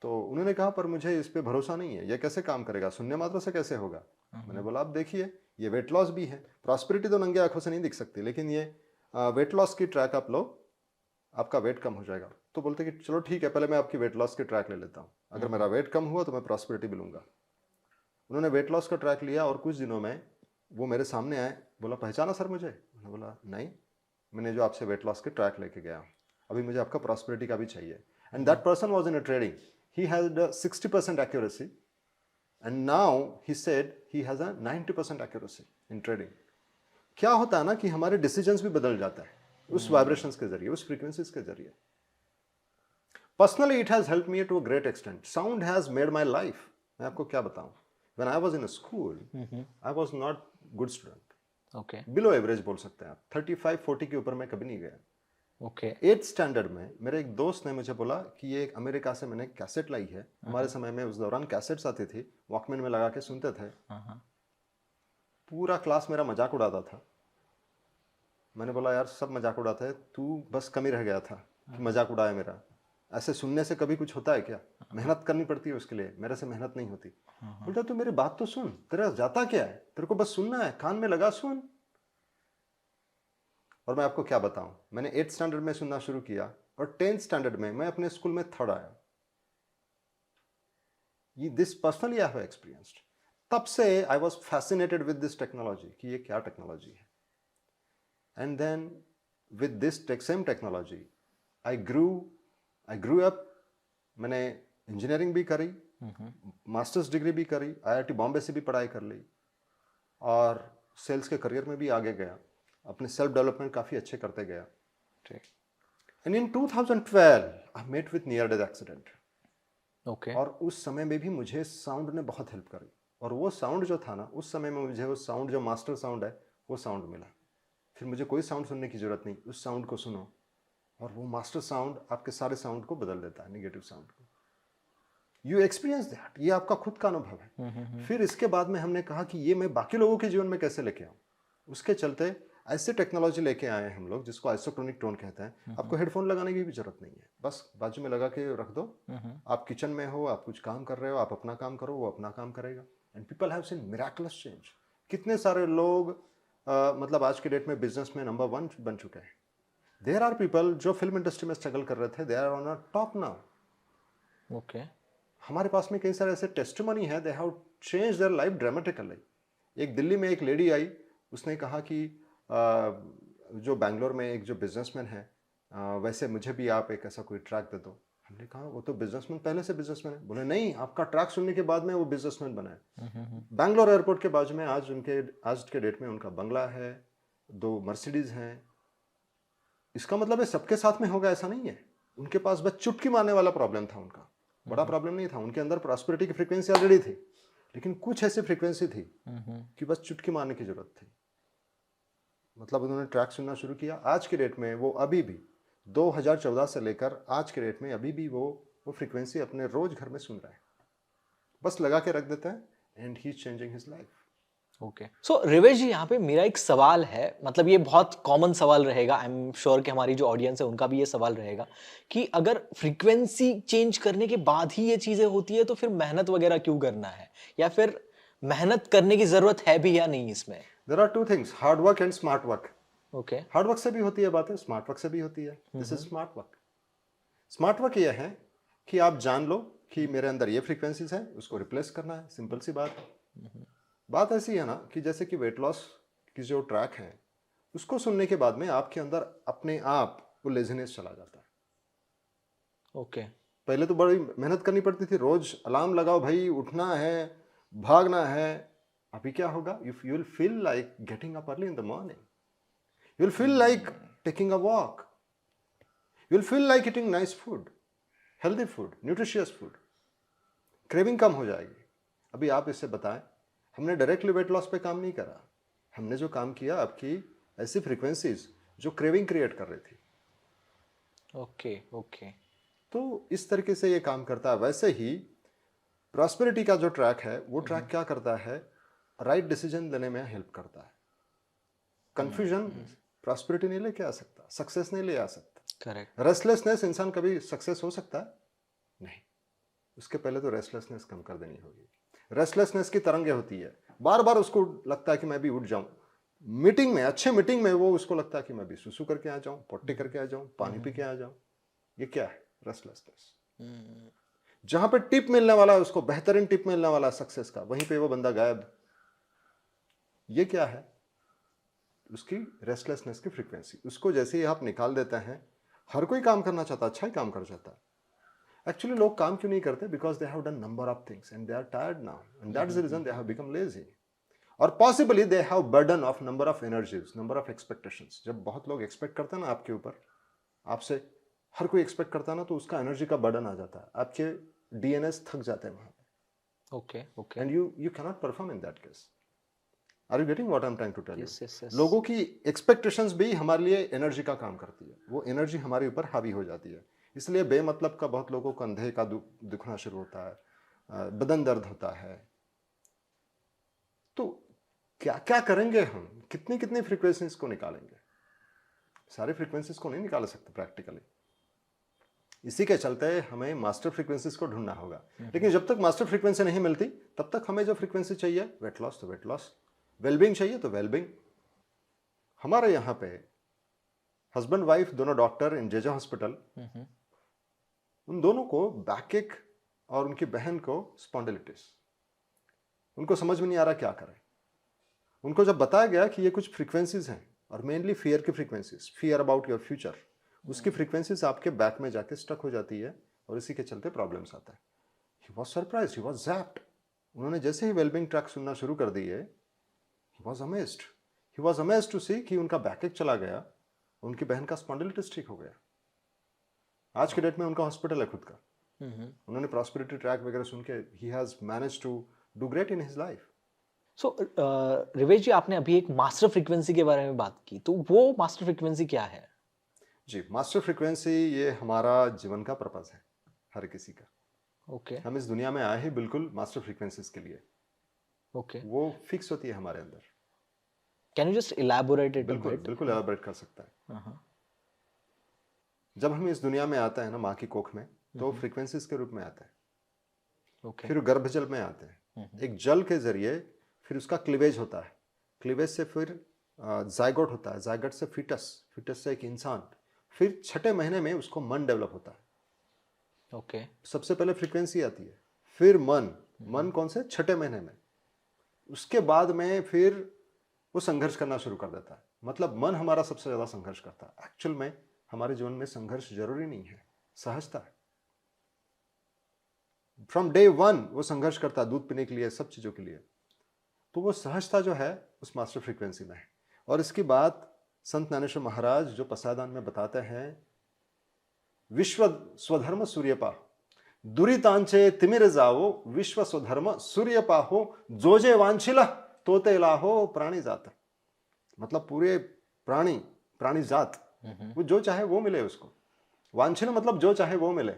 Speaker 1: तो उन्होंने कहा पर मुझे इस पे भरोसा नहीं है, ये कैसे काम करेगा, सुनने मात्र से कैसे होगा? मैंने बोला आप देखिए, ये वेट लॉस भी है। प्रॉस्पेरिटी तो नंगे आंखों से नहीं दिख सकती, लेकिन ये वेट लॉस की ट्रैक आप लो, आपका वेट कम हो जाएगा। तो बोलते कि चलो ठीक है, पहले मैं आपकी वेट लॉस की ट्रैक ले लेता हूँ, अगर मेरा वेट कम हुआ तो मैं प्रॉस्पेरिटी भी लूँगा। उन्होंने वेट लॉस का ट्रैक लिया और कुछ दिनों में वो मेरे सामने आए। बोला पहचाना सर मुझे? मैंने बोला नहीं, मैंने जो आपसे वेट लॉस के ट्रैक लेके गया, अभी मुझे आपका प्रॉस्पेरिटी का भी चाहिए। And that person was in a trading, he had 60% accuracy and now he said he has a 90% accuracy in trading. क्या होता है ना कि हमारे डिसीजंस भी बदल जाता है उस वाइब्रेशंस के जरिए, उस फ्रीक्वेंसीज के जरिए। Personally it has help me to a great extent. Sound has made my life. मैं आपको क्या बताऊं, when I was in school I was not good student,
Speaker 2: okay
Speaker 1: below average बोल सकते हैं आप। 35-40 के ऊपर मैं कभी नहीं गया।
Speaker 2: ओके
Speaker 1: 8th स्टैंडर्ड में मेरे एक दोस्त ने मुझे बोला कि ये एक अमेरिका से मैंने कैसेट लाई है। हमारे समय में उस दौरान कैसेट्स आती थी, वॉकमैन में लगा के सुनते थे। पूरा क्लास मेरा मजाक उड़ाता था। मैंने बोला यार सब मजाक उड़ाते हैं, तू बस कम ही रह गया था कि मजाक उड़ाए मेरा। ऐसे सुनने से कभी कुछ होता है क्या? मेहनत करनी पड़ती है उसके लिए, मेरे से मेहनत नहीं होती। बोलता तू मेरी बात तो सुन, तेरा जाता क्या है, तेरे को बस सुनना है, कान में लगा सुन। और मैं आपको क्या बताऊं, मैंने 8th स्टैंडर्ड में सुनना शुरू किया और 10th स्टैंडर्ड में मैं अपने स्कूल में थर्ड आया। ये this personally I have experienced. तब से I was fascinated with this technology कि ये क्या टेक्नोलॉजी है। And then with this same technology I grew up. मैंने इंजीनियरिंग भी करी, मास्टर्स डिग्री भी करी, आईआईटी बॉम्बे से भी पढ़ाई कर ली और सेल्स के करियर में भी आगे गया, अपने सेल्फ डेवलपमेंट काफ़ी अच्छे करते गया। And in 2012 I met with near death accident.
Speaker 2: Okay.
Speaker 1: और उस समय में भी मुझे साउंड ने बहुत हेल्प करी। और वो साउंड जो था ना, उस समय में मुझे वो साउंड जो मास्टर साउंड है वो साउंड मिला। फिर मुझे कोई साउंड सुनने की ज़रूरत नहीं, उस साउंड को सुनो और वो मास्टर साउंड आपके सारे साउंड को बदल देता है, नेगेटिव साउंड को। यू एक्सपीरियंस दैट, ये आपका खुद का अनुभव है। फिर इसके बाद में हमने कहा कि ये मैं बाकी लोगों के जीवन में कैसे लेके आऊँ। उसके चलते ऐसे टेक्नोलॉजी लेके आए हैं हम लोग जिसको आइसोटोनिक टोन कहते हैं। आपको हेडफोन लगाने की भी जरूरत नहीं है, बस बाजू में लगा के रख दो। आप किचन में हो, आप कुछ काम कर रहे हो, आप अपना काम करो, वो अपना काम करेगा। And people have seen miraculous change. कितने सारे लोग मतलब आज के डेट में बिजनेस में नंबर 1 बन चुके हैं। देयर आर पीपल जो फिल्म इंडस्ट्री में स्ट्रगल कर रहे थे, they are on a top now.
Speaker 2: Okay.
Speaker 1: हमारे पास में कई सारे ऐसे टेस्टिमनी है, they have change their life dramatically. एक दिल्ली में एक लेडी आई, उसने कहा कि जो बैंगलोर में एक जो बिजनेसमैन है, वैसे मुझे भी आप एक ऐसा कोई ट्रैक दे दो। हमने कहा वो तो बिजनेसमैन पहले से बिजनेसमैन है। बोले नहीं, आपका ट्रैक सुनने के बाद में वो बिजनेसमैन बना है। बैंगलोर एयरपोर्ट के बाजू में आज के डेट में उनका बंगला है, 2 मर्सिडीज हैं। इसका मतलब है सबके साथ में होगा ऐसा नहीं है। उनके पास बस चुटकी मारने वाला प्रॉब्लम था, उनका बड़ा प्रॉब्लम नहीं था। उनके अंदर प्रॉस्पेरिटी की फ्रीक्वेंसी ऑलरेडी थी, लेकिन कुछ ऐसी फ्रीक्वेंसी थी कि बस चुटकी मारने की जरूरत थी। मतलब उन्होंने ट्रैक सुनना शुरू किया। आज के डेट में वो अभी भी 2014 से लेकर आज के डेट में अभी भी वो फ्रीक्वेंसी अपने रोज घर में सुन रहा है, बस लगा के रख देता है and he is changing his life.
Speaker 2: Okay. So Rivesh ji, यहाँ पे मेरा एक सवाल है, मतलब ये बहुत कॉमन सवाल रहेगा, आई एम श्योर कि हमारी जो ऑडियंस है उनका भी ये सवाल रहेगा कि अगर फ्रीक्वेंसी चेंज करने के बाद ही ये चीजें होती है तो फिर मेहनत वगैरह क्यों करना है, या फिर मेहनत करने की जरूरत है भी या नहीं इसमें?
Speaker 1: There are 2 things, hard work and smart work.
Speaker 2: Okay.
Speaker 1: Hard work से भी होती है बातें, स्मार्ट वर्क से भी होती है। This is smart work. Smart work ये है कि आप जान लो कि मेरे अंदर ये फ्रीक्वेंसीज है, उसको रिप्लेस करना है, सिंपल सी बात है। बात ऐसी है ना कि जैसे कि वेट लॉस की जो ट्रैक है, उसको सुनने के बाद में आपके अंदर अपने आप वो लेजीनेस चला जाता है।
Speaker 2: ओके।
Speaker 1: पहले तो बड़ी मेहनत करनी पड़ती थी, रोज अलार्म लगाओ भाई, उठना है, भागना है। अभी क्या होगा, you will feel like getting up early in the morning, you will feel like taking a walk, you will feel like eating nice food, healthy food, nutritious food. Craving कम हो जाएगी। अभी आप इससे बताएं, हमने डायरेक्टली वेट लॉस पे काम नहीं करा, हमने जो काम किया आपकी ऐसी फ्रीक्वेंसीज जो क्रेविंग क्रिएट कर रही थी।
Speaker 2: ओके। ओके।
Speaker 1: तो इस तरीके से ये काम करता है। वैसे ही प्रॉस्पेरिटी का जो ट्रैक है, वो ट्रैक क्या करता है, राइट डिसीजन लेने में हेल्प करता है। कंफ्यूजन प्रॉस्पेरिटी नहीं लेके आ सकता, सक्सेस नहीं ले आ सकता।
Speaker 2: करेक्ट।
Speaker 1: रेस्टलेसनेस, इंसान कभी सक्सेस हो सकता है? नहीं। उसके पहले तो रेस्टलेसनेस कम कर देनी होगी। रेस्टलेसनेस की तरंगे होती है, बार बार उसको लगता है कि मैं भी उठ जाऊं। मीटिंग में, अच्छे मीटिंग में वो उसको लगता है कि मैं भी सुसु करके आ जाऊं, पोटी करके आ जाऊं, पानी पी के आ जाऊं। ये क्या है? रेस्टलेसनेस। जहां पे टिप मिलने वाला है उसको, बेहतरीन टिप मिलने वाला है सक्सेस का, वहीं पे वो बंदा गायब। ये क्या है? उसकी रेस्टलेसनेस की फ्रीक्वेंसी। उसको जैसे ही आप निकाल देते हैं, हर कोई काम करना चाहता है, अच्छा ही काम कर जाता है। एक्चुअली लोग काम क्यों नहीं करते? Because they have done number of things and they are tired now, and that is the reason they have become lazy. और possibly they have burden of number of energies, number of expectations. जब बहुत लोग expect करते हैं ना आपके ऊपर, आपसे हर कोई एक्सपेक्ट करता है ना, तो उसका एनर्जी का बर्डन आ जाता है, आपके डीएनएस थक जाते हैं वहां पे।
Speaker 2: Okay. Okay.
Speaker 1: And you cannot perform in that case. Are you getting what I am trying to tell you?
Speaker 2: Yes yes yes.
Speaker 1: लोगों की एक्सपेक्टेशंस भी हमारे लिए एनर्जी का काम करती है, वो एनर्जी हमारे ऊपर हावी हो जाती है। इसलिए बेमतलब का बहुत लोगों को कंधे का दुखना शुरू होता है, बदन दर्द होता है। तो क्या क्या करेंगे हम, कितनी कितनी फ्रीक्वेंसीज को निकालेंगे? सारी फ्रीक्वेंसीज को नहीं निकाल सकते प्रैक्टिकली। इसी के चलते हमें मास्टर फ्रीक्वेंसीज को ढूंढना होगा। लेकिन जब तक मास्टर फ्रीक्वेंसी नहीं मिलती तब तक हमें जो फ्रीक्वेंसी चाहिए, वेट लॉस तो वेट लॉस, वेलबींग चाहिए तो वेलबींग। हमारे यहाँ पे हस्बैंड वाइफ दोनों डॉक्टर इन जेजे हॉस्पिटल, उन दोनों को बैकएक और उनकी बहन को स्पॉन्डिलिटिस। उनको समझ में नहीं आ रहा क्या करें। उनको जब बताया गया कि ये कुछ फ्रीक्वेंसीज हैं, और मेनली फियर की frequencies, fear about your future, उसकी फ्रीक्वेंसीज आपके बैक में जाके स्टक हो जाती है और इसी के चलते प्रॉब्लम्स आता है। He was surprise, he was zapped. उन्होंने जैसे ही वेलबिंग ट्रैक सुनना शुरू कर दिए, he was amazed. He was amazed to see कि उनका बैकएक चला गया, उनकी बहन का स्पॉन्डिलिटिस ठीक हो गया। आज के डेट में उनका हॉस्पिटल है खुद का। उन्होंने प्रॉस्पेरिटी ट्रैक वगैरह सुन के he has manage to do great in his life.
Speaker 2: So Rivesh ji, आपने अभी एक मास्टर फ्रीक्वेंसी के बारे में बात की, तो वो मास्टर फ्रीक्वेंसी क्या है?
Speaker 1: जी, मास्टर फ्रीक्वेंसी ये हमारा जीवन का पर्पस है, हर किसी का।
Speaker 2: ओके
Speaker 1: हम इस दुनिया में आए ही बिल्कुल मास्टर फ्रीक्वेंसीज के लिए।
Speaker 2: ओके,
Speaker 1: वो फिक्स होती है हमारे अंदर।
Speaker 2: Can you just elaborate it a
Speaker 1: बिल्कुल
Speaker 2: बिट?
Speaker 1: बिल्कुल एलाबरेट कर सकता है। जब हम इस दुनिया में आते हैं ना, माँ की कोख में, तो फ्रीक्वेंसीज के रूप में आते हैं।
Speaker 2: ओके
Speaker 1: फिर गर्भजल में आते हैं, एक जल के जरिए फिर उसका क्लीवेज होता है, क्लीवेज से फिर जाइगोट होता है, जाइगोट से फिटस, फिटस से एक इंसान, फिर छठे महीने में उसको मन डेवलप होता है।
Speaker 2: ओके
Speaker 1: सबसे पहले फ्रीक्वेंसी आती है, फिर मन। मन कौन से? छठे महीने में। उसके बाद में फिर वो संघर्ष करना शुरू कर देता है। मतलब मन हमारा सबसे ज़्यादा संघर्ष करता है। एक्चुअल में हमारे जीवन में संघर्ष जरूरी नहीं है, सहजता है। फ्रॉम डे वन वो संघर्ष करता है, दूध पीने के लिए, सब चीज़ों के लिए। तो वो सहजता जो है उस मास्टर फ्रीक्वेंसी में है। और इसकी बात संत ज्ञानेश्वर महाराज जो पसायदान में बताते हैं, विश्व स्वधर्म सूर्यपा दुरितांचे तिमिर जाओ, विश्व स्वधर्म सूर्यपा हो, जोजे वांछिला तोते लाहो प्राणी जात। मतलब पूरे प्राणी, प्राणी जात, वो जो चाहे वो मिले उसको। वांछिला मतलब जो चाहे वो मिले,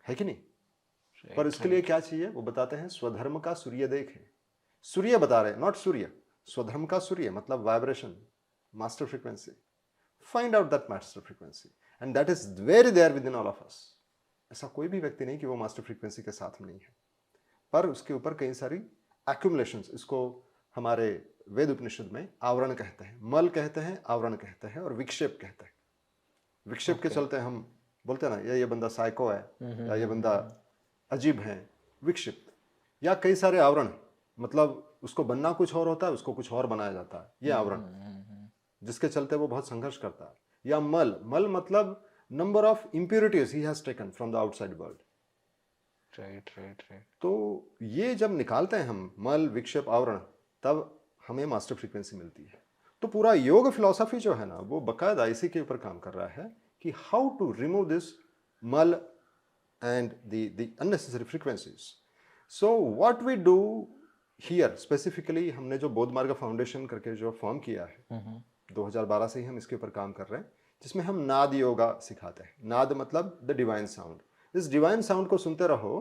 Speaker 1: है कि नहीं? पर इसके लिए क्या चाहिए वो बताते हैं, स्वधर्म का सूर्य देखे। सूर्य बता रहे, नॉट सूर्य, स्वधर्म का सूर्य मतलब vibration, master frequency. Find out that master frequency and that is very there within all of us. ऐसा कोई भी व्यक्ति नहीं कि वो मास्टर फ्रीक्वेंसी के साथ में नहीं है, पर उसके ऊपर कई सारी एक्यूमुलेशंस, इसको हमारे वेद उपनिषद में आवरण कहते हैं, मल कहते हैं, आवरण कहते हैं और विक्षेप कहते हैं। विक्षेप के चलते हम बोलते हैं ना, ये बंदा साइको है, या ये बंदा अजीब है, विक्षिप्त। या कई सारे आवरण, मतलब उसको बनना कुछ और होता है, उसको कुछ और बनाया जाता है, ये आवरण, जिसके चलते वो बहुत संघर्ष करता है। या मल, मल मतलब number of impurities he has taken from the outside world.
Speaker 2: Right right right.
Speaker 1: तो ये जब निकालते हैं हम मल, विक्षेप, आवरण, तब हमें मास्टर फ्रीक्वेंसी मिलती है। तो पूरा योग फिलॉसफी जो है ना, वो बकायदा इसी के ऊपर काम कर रहा है कि हाउ टू रिमूव दिस मल and the unnecessary frequencies. So what we do here specifically, हमने जो बोध मार्ग फाउंडेशन करके जो फॉर्म किया है 2012 से ही हम इसके ऊपर काम कर रहे हैं, जिसमें हम नाद योगा सिखाते हैं। नाद मतलब द डिवाइन साउंड। इस डिवाइन साउंड को सुनते रहो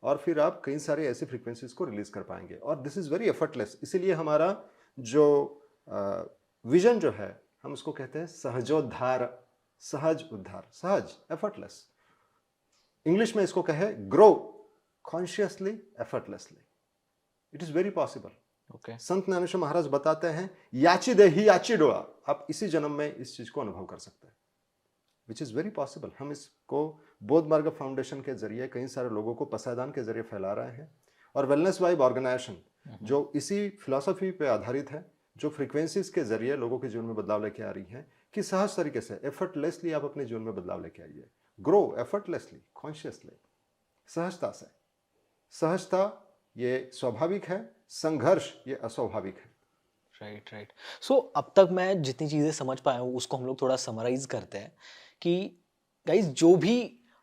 Speaker 1: और फिर आप कई सारे ऐसी फ्रीक्वेंसीज को रिलीज कर पाएंगे। और दिस इज वेरी एफर्टलेस। इसीलिए हमारा जो विजन जो है, हम उसको कहते हैं सहजोद्धार, सहज उद्धार, सहज, एफर्टलेस। इंग्लिश में इसको कहे grow consciously, effortlessly. It is very possible.
Speaker 2: Okay,
Speaker 1: संत ज्ञानेश्वर महाराज बताते हैं, याची देही याची डोआ, आप इसी जन्म में इस चीज को अनुभव कर सकते हैं, विच इज वेरी पॉसिबल। हम इसको बोध मार्ग फाउंडेशन के जरिए कई सारे लोगों को पसायदान के जरिए फैला रहे हैं। और वेलनेस वाइब ऑर्गेनाइजेशन जो इसी फिलॉसफी पे आधारित है, जो फ्रीक्वेंसीज के जरिए लोगों के जीवन में बदलाव लेके आ रही है, कि सहज तरीके से, एफर्टलेसली आप अपने जीवन में बदलाव लेके आइए। ग्रो एफर्टलेसली, कॉन्शियसली, सहजता से। सहजता ये स्वाभाविक है, संघर्ष ये अस्वाभाविक है।
Speaker 2: Right right. सो अब तक मैं जितनी चीज़ें समझ पाया हूँ उसको हम लोग थोड़ा समराइज करते हैं कि गाइज, जो भी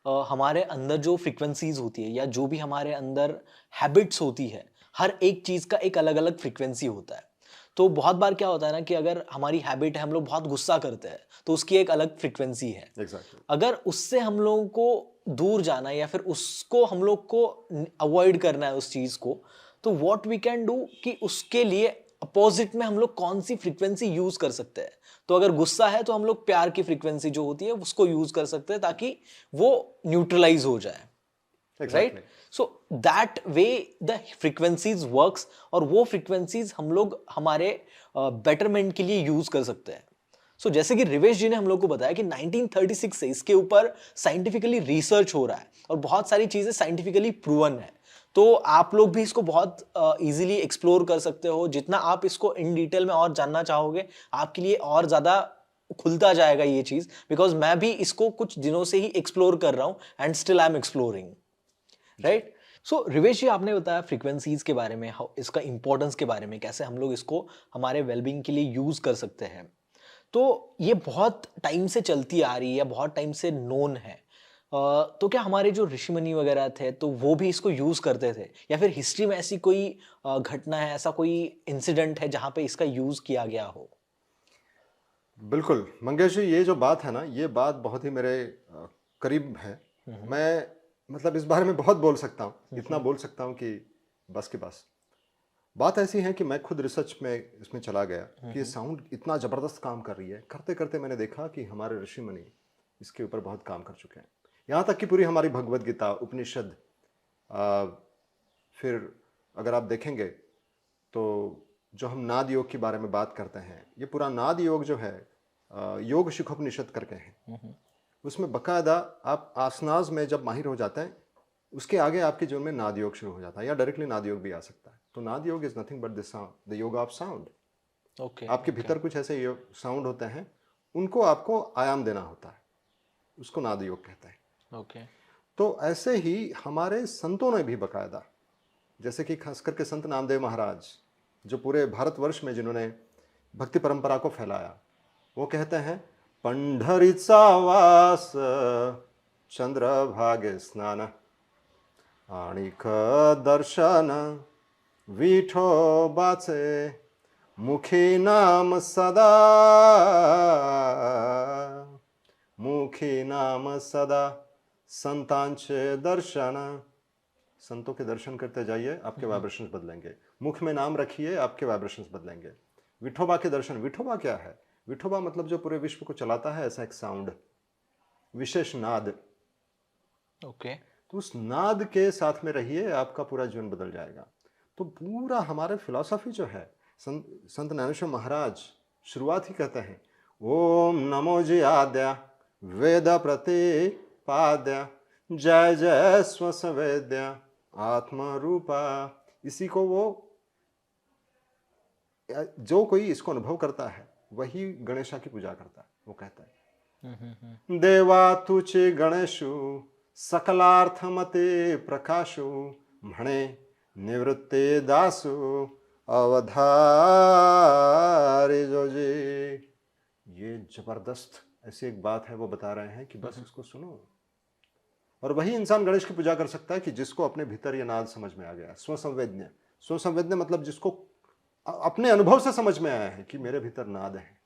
Speaker 2: हमारे अंदर जो फ्रीक्वेंसीज होती है या जो भी हमारे अंदर हैबिट्स होती है, हर एक चीज़ का एक अलग अलग फ्रीक्वेंसी होता है। तो बहुत बार क्या होता है ना कि अगर हमारी हैबिट है, हम लोग बहुत गुस्सा करते हैं, तो उसकी एक अलग फ्रीक्वेंसी है।
Speaker 1: Exactly.
Speaker 2: अगर उससे हम लोगों को दूर जाना है या फिर उसको हम लोग को अवॉइड करना है उस चीज़ को, तो व्हाट वी कैन डू कि उसके लिए अपोजिट में हम लोग कौन सी फ्रीक्वेंसी यूज कर सकते हैं। तो अगर गुस्सा है तो हम लोग प्यार की फ्रीक्वेंसी जो होती है उसको यूज कर सकते हैं ताकि वो न्यूट्रलाइज हो जाए,
Speaker 1: exactly.
Speaker 2: Right. So that way the frequencies works, और वो फ्रीक्वेंसीज हम लोग हमारे बेटरमेंट के लिए यूज कर सकते हैं। सो जैसे कि रिवेश जी ने हम लोग को बताया कि 1936 से इसके ऊपर साइंटिफिकली रिसर्च हो रहा है और बहुत सारी चीजें साइंटिफिकली प्रूवन है। तो आप लोग भी इसको बहुत इजीली एक्सप्लोर कर सकते हो। जितना आप इसको इन डिटेल में और जानना चाहोगे आपके लिए और ज्यादा खुलता जाएगा ये चीज, बिकॉज मैं भी इसको कुछ दिनों से ही एक्सप्लोर कर रहा हूं and still I am exploring, right. So Rivesh ji, आपने बताया फ्रीक्वेंसीज के बारे में, इसका इंपॉर्टेंस के बारे में, कैसे हम लोग इसको हमारे वेलबींग के लिए यूज कर सकते हैं। तो ये बहुत टाइम से चलती आ रही है, बहुत टाइम से नोन है। तो क्या हमारे जो ऋषि मुनि वगैरह थे तो वो भी इसको यूज करते थे, या फिर हिस्ट्री में ऐसी कोई घटना है, ऐसा कोई इंसिडेंट है जहां पे इसका यूज किया गया हो?
Speaker 1: बिल्कुल मंगेश जी, ये जो बात है ना, ये बात बहुत ही मेरे करीब है। मैं मतलब इस बारे में बहुत बोल सकता हूँ, इतना बोल सकता हूँ कि बस के बस। बात ऐसी है कि मैं खुद रिसर्च में इसमें चला गया कि ये साउंड इतना ज़बरदस्त काम कर रही है। करते करते मैंने देखा कि हमारे ऋषि मुनि इसके ऊपर बहुत काम कर चुके हैं। यहाँ तक कि पूरी हमारी भगवत गीता, उपनिषद, आ, फिर अगर आप देखेंगे तो जो हम नाद योग के बारे में बात करते हैं, ये पूरा नाद योग जो है योग शिखोपनिषद करके हैं। उसमें बकायदा आप आसनाज में जब माहिर हो जाते हैं, उसके आगे आपके जीवन में नाद योग शुरू हो जाता है, या डायरेक्टली नाद योग भी आ सकता है। तो नाद योग is nothing but the sound, the योग ऑफ साउंड।
Speaker 2: ओके,
Speaker 1: आपके भीतर कुछ ऐसे साउंड होते हैं, उनको आपको आयाम देना होता है, उसको नाद योग कहते हैं।
Speaker 2: ओके,
Speaker 1: तो ऐसे ही हमारे संतों ने भी बकायदा, जैसे कि खास करके संत नामदेव महाराज, जो पूरे भारतवर्ष में जिन्होंने भक्ति परंपरा को फैलाया, वो कहते हैं पंढरीचा वास चंद्रभागे स्नान आणिक दर्शन विठोबाचे मुखी नाम सदा, मुखी नाम सदा संतांचे दर्शन। संतों के दर्शन करते जाइए, आपके वाइब्रेशंस बदलेंगे। मुख में नाम रखिए, आपके वाइब्रेशंस बदलेंगे। विठोबा के दर्शन, विठोबा क्या है? विठोबा मतलब जो पूरे विश्व को चलाता है, ऐसा एक साउंड, विशेष नाद।
Speaker 2: ओके,
Speaker 1: तो उस नाद के साथ में रहिए, आपका पूरा जीवन बदल जाएगा। तो पूरा हमारे फिलॉसफी जो है, संत ज्ञानेश्वर महाराज शुरुआत ही कहते हैं ओम नमो जी आद्या वेद प्रतिपाद्या जय जय स्वसवेद्या आत्मा रूपा। इसी को वो, जो कोई इसको अनुभव करता है वही गणेशा की पूजा करता है। वो कहता है देवा तुचे गणेशु सकलार्थमते प्रकाशु म्हणे निवृत्ते दासु अवधारे जो जी। ये जबरदस्त ऐसी एक बात है, वो बता रहे हैं कि बस इसको सुनो। और वही इंसान गणेश की पूजा कर सकता है कि जिसको अपने भीतर ये नाद समझ में आ गया। स्वसंवेद्य, स्वसंवेद्य मतलब जिसको अपने अनुभव से समझ में आया है कि मेरे भीतर नाद है,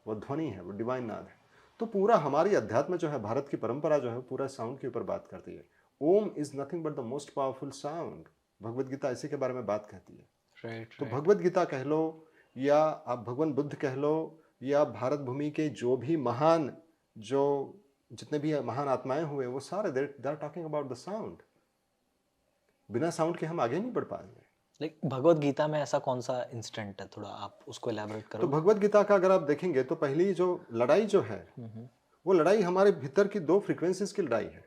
Speaker 1: वो ध्वनि है, वो डिवाइन नाद है। तो पूरा हमारी अध्यात्म जो है, भारत की परंपरा जो है, पूरा साउंड के ऊपर बात करती है। Om is nothing but the most powerful sound. Bhagavad Gita इसी के बारे में बात कहती है।
Speaker 2: राइट,
Speaker 1: तो भगवत गीता कह लो, या आप भगवान बुद्ध कह लो, या भारत भूमि के जो भी महान, जो जितने भी महान आत्माएं हुए, वो सारे they are talking about the sound. बिना साउंड के हम आगे नहीं बढ़ पाएंगे।
Speaker 2: लाइक भगवत गीता में ऐसा कौन सा इंसिडेंट है, थोड़ा आप उसको एलैबोरेट
Speaker 1: तो
Speaker 2: करो।
Speaker 1: भगवत गीता का अगर आप देखेंगे तो पहली जो लड़ाई जो है, वो लड़ाई हमारे भीतर की दो फ्रीक्वेंसीज की लड़ाई है।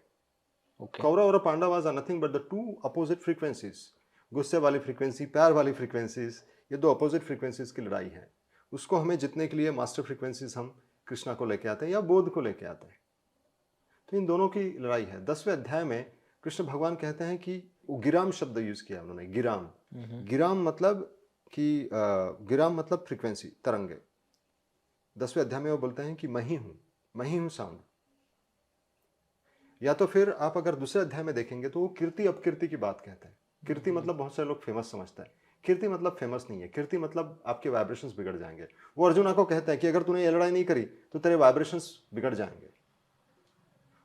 Speaker 2: ओके,
Speaker 1: कौरव और Pandav are nothing but the two opposite frequencies. गुस्से वाली फ्रीक्वेंसी, प्यार वाली फ्रीक्वेंसीज, ये दो अपोजिट फ्रीक्वेंसीज की लड़ाई है। उसको हमें जितने के लिए मास्टर फ्रीक्वेंसीज हम कृष्णा को लेके आते हैं या बोध को लेके आते हैं। तो इन दोनों की लड़ाई है। 10वें अध्याय में कृष्ण भगवान कहते हैं कि वो गिराम शब्द यूज किया उन्होंने, गिराम। गिराम मतलब कि गिराम मतलब फ्रीक्वेंसी, तरंगे। 10वें अध्याय में वो बोलते हैं कि मैं ही हूं साउंड। या तो फिर आप अगर दूसरे अध्याय में देखेंगे तो वो कीर्ति अपकीर्ति की बात कहते हैं। कीर्ति मतलब बहुत सारे लोग फेमस समझते हैं, कीर्ति मतलब फेमस नहीं है। कीर्ति मतलब आपके वाइब्रेशंस बिगड़ जाएंगे। वो अर्जुना को कहते हैं कि अगर तूने ये लड़ाई नहीं करी तो तेरे वाइब्रेशंस बिगड़ जाएंगे।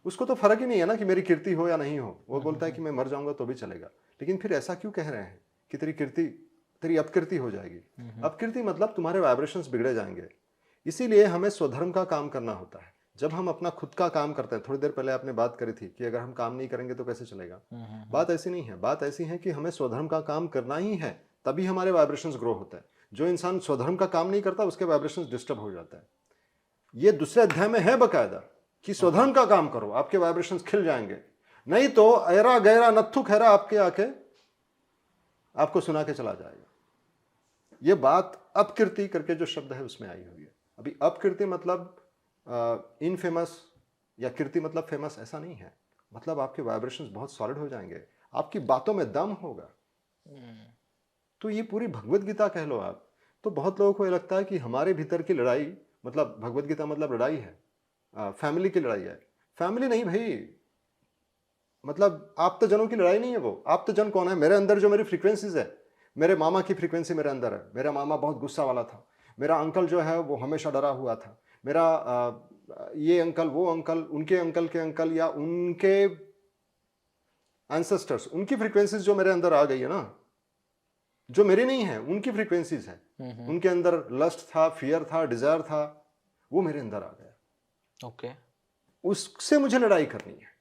Speaker 1: उसको तो फर्क ही नहीं है ना कि मेरी कीर्ति हो या नहीं हो। वो बोलता है कि मैं मर जाऊंगा तो भी चलेगा। लेकिन फिर ऐसा क्यों कह रहे हैं कि तेरी कीर्ति तेरी अपकीर्ति हो जाएगी। अपकीर्ति मतलब तुम्हारे वाइब्रेशंस बिगड़े जाएंगे। इसीलिए हमें स्वधर्म का काम करना होता है। जब हम अपना खुद का काम करते हैं, थोड़ी देर पहले आपने बात करी थी कि अगर हम काम नहीं करेंगे तो कैसे चलेगा। बात ऐसी नहीं है, बात ऐसी है कि हमें स्वधर्म का काम करना ही है, तभी हमारे वाइब्रेशंस ग्रो होते हैं। जो इंसान स्वधर्म का काम नहीं करता उसके वाइब्रेशंस डिस्टर्ब हो जाता है। ये दूसरे अध्याय में है बकायदा कि स्वधर्म का काम करो, आपके वाइब्रेशंस खिल जाएंगे। नहीं तो ऐरा गैरा नत्थु खैरा आपके आके आपको सुना के चला जाएगा। ये बात अपकीर्ति करके जो शब्द है उसमें आई हुई है। अभी अपकीर्ति मतलब इनफेमस या कीर्ति मतलब फेमस, ऐसा नहीं है। मतलब आपके वाइब्रेशंस बहुत सॉलिड हो जाएंगे, आपकी बातों में दम होगा। तो ये पूरी भगवत गीता कह लो आप। तो बहुत लोगों को ये लगता है कि हमारे भीतर की लड़ाई, मतलब भगवत गीता मतलब लड़ाई है, फैमिली की लड़ाई है। फैमिली नहीं भाई, मतलब आप तो जनों की लड़ाई नहीं है वो। आप तो जन कौन है? मेरे अंदर जो मेरी फ्रीक्वेंसीज है, मेरे मामा की फ्रीक्वेंसी मेरे अंदर है। मेरा मामा बहुत गुस्सा वाला था, मेरा अंकल जो है वो हमेशा डरा हुआ था, मेरा ये अंकल वो अंकल, उनके अंकल के अंकल या उनके एंसेस्टर्स, उनकी फ्रीक्वेंसीज जो मेरे अंदर आ गई है ना, जो मेरी नहीं है, उनकी फ्रीक्वेंसीज है। उनके अंदर लस्ट था, फियर था, डिजायर था, वो मेरे अंदर आ गया।
Speaker 2: ओके,
Speaker 1: उससे मुझे लड़ाई करनी है।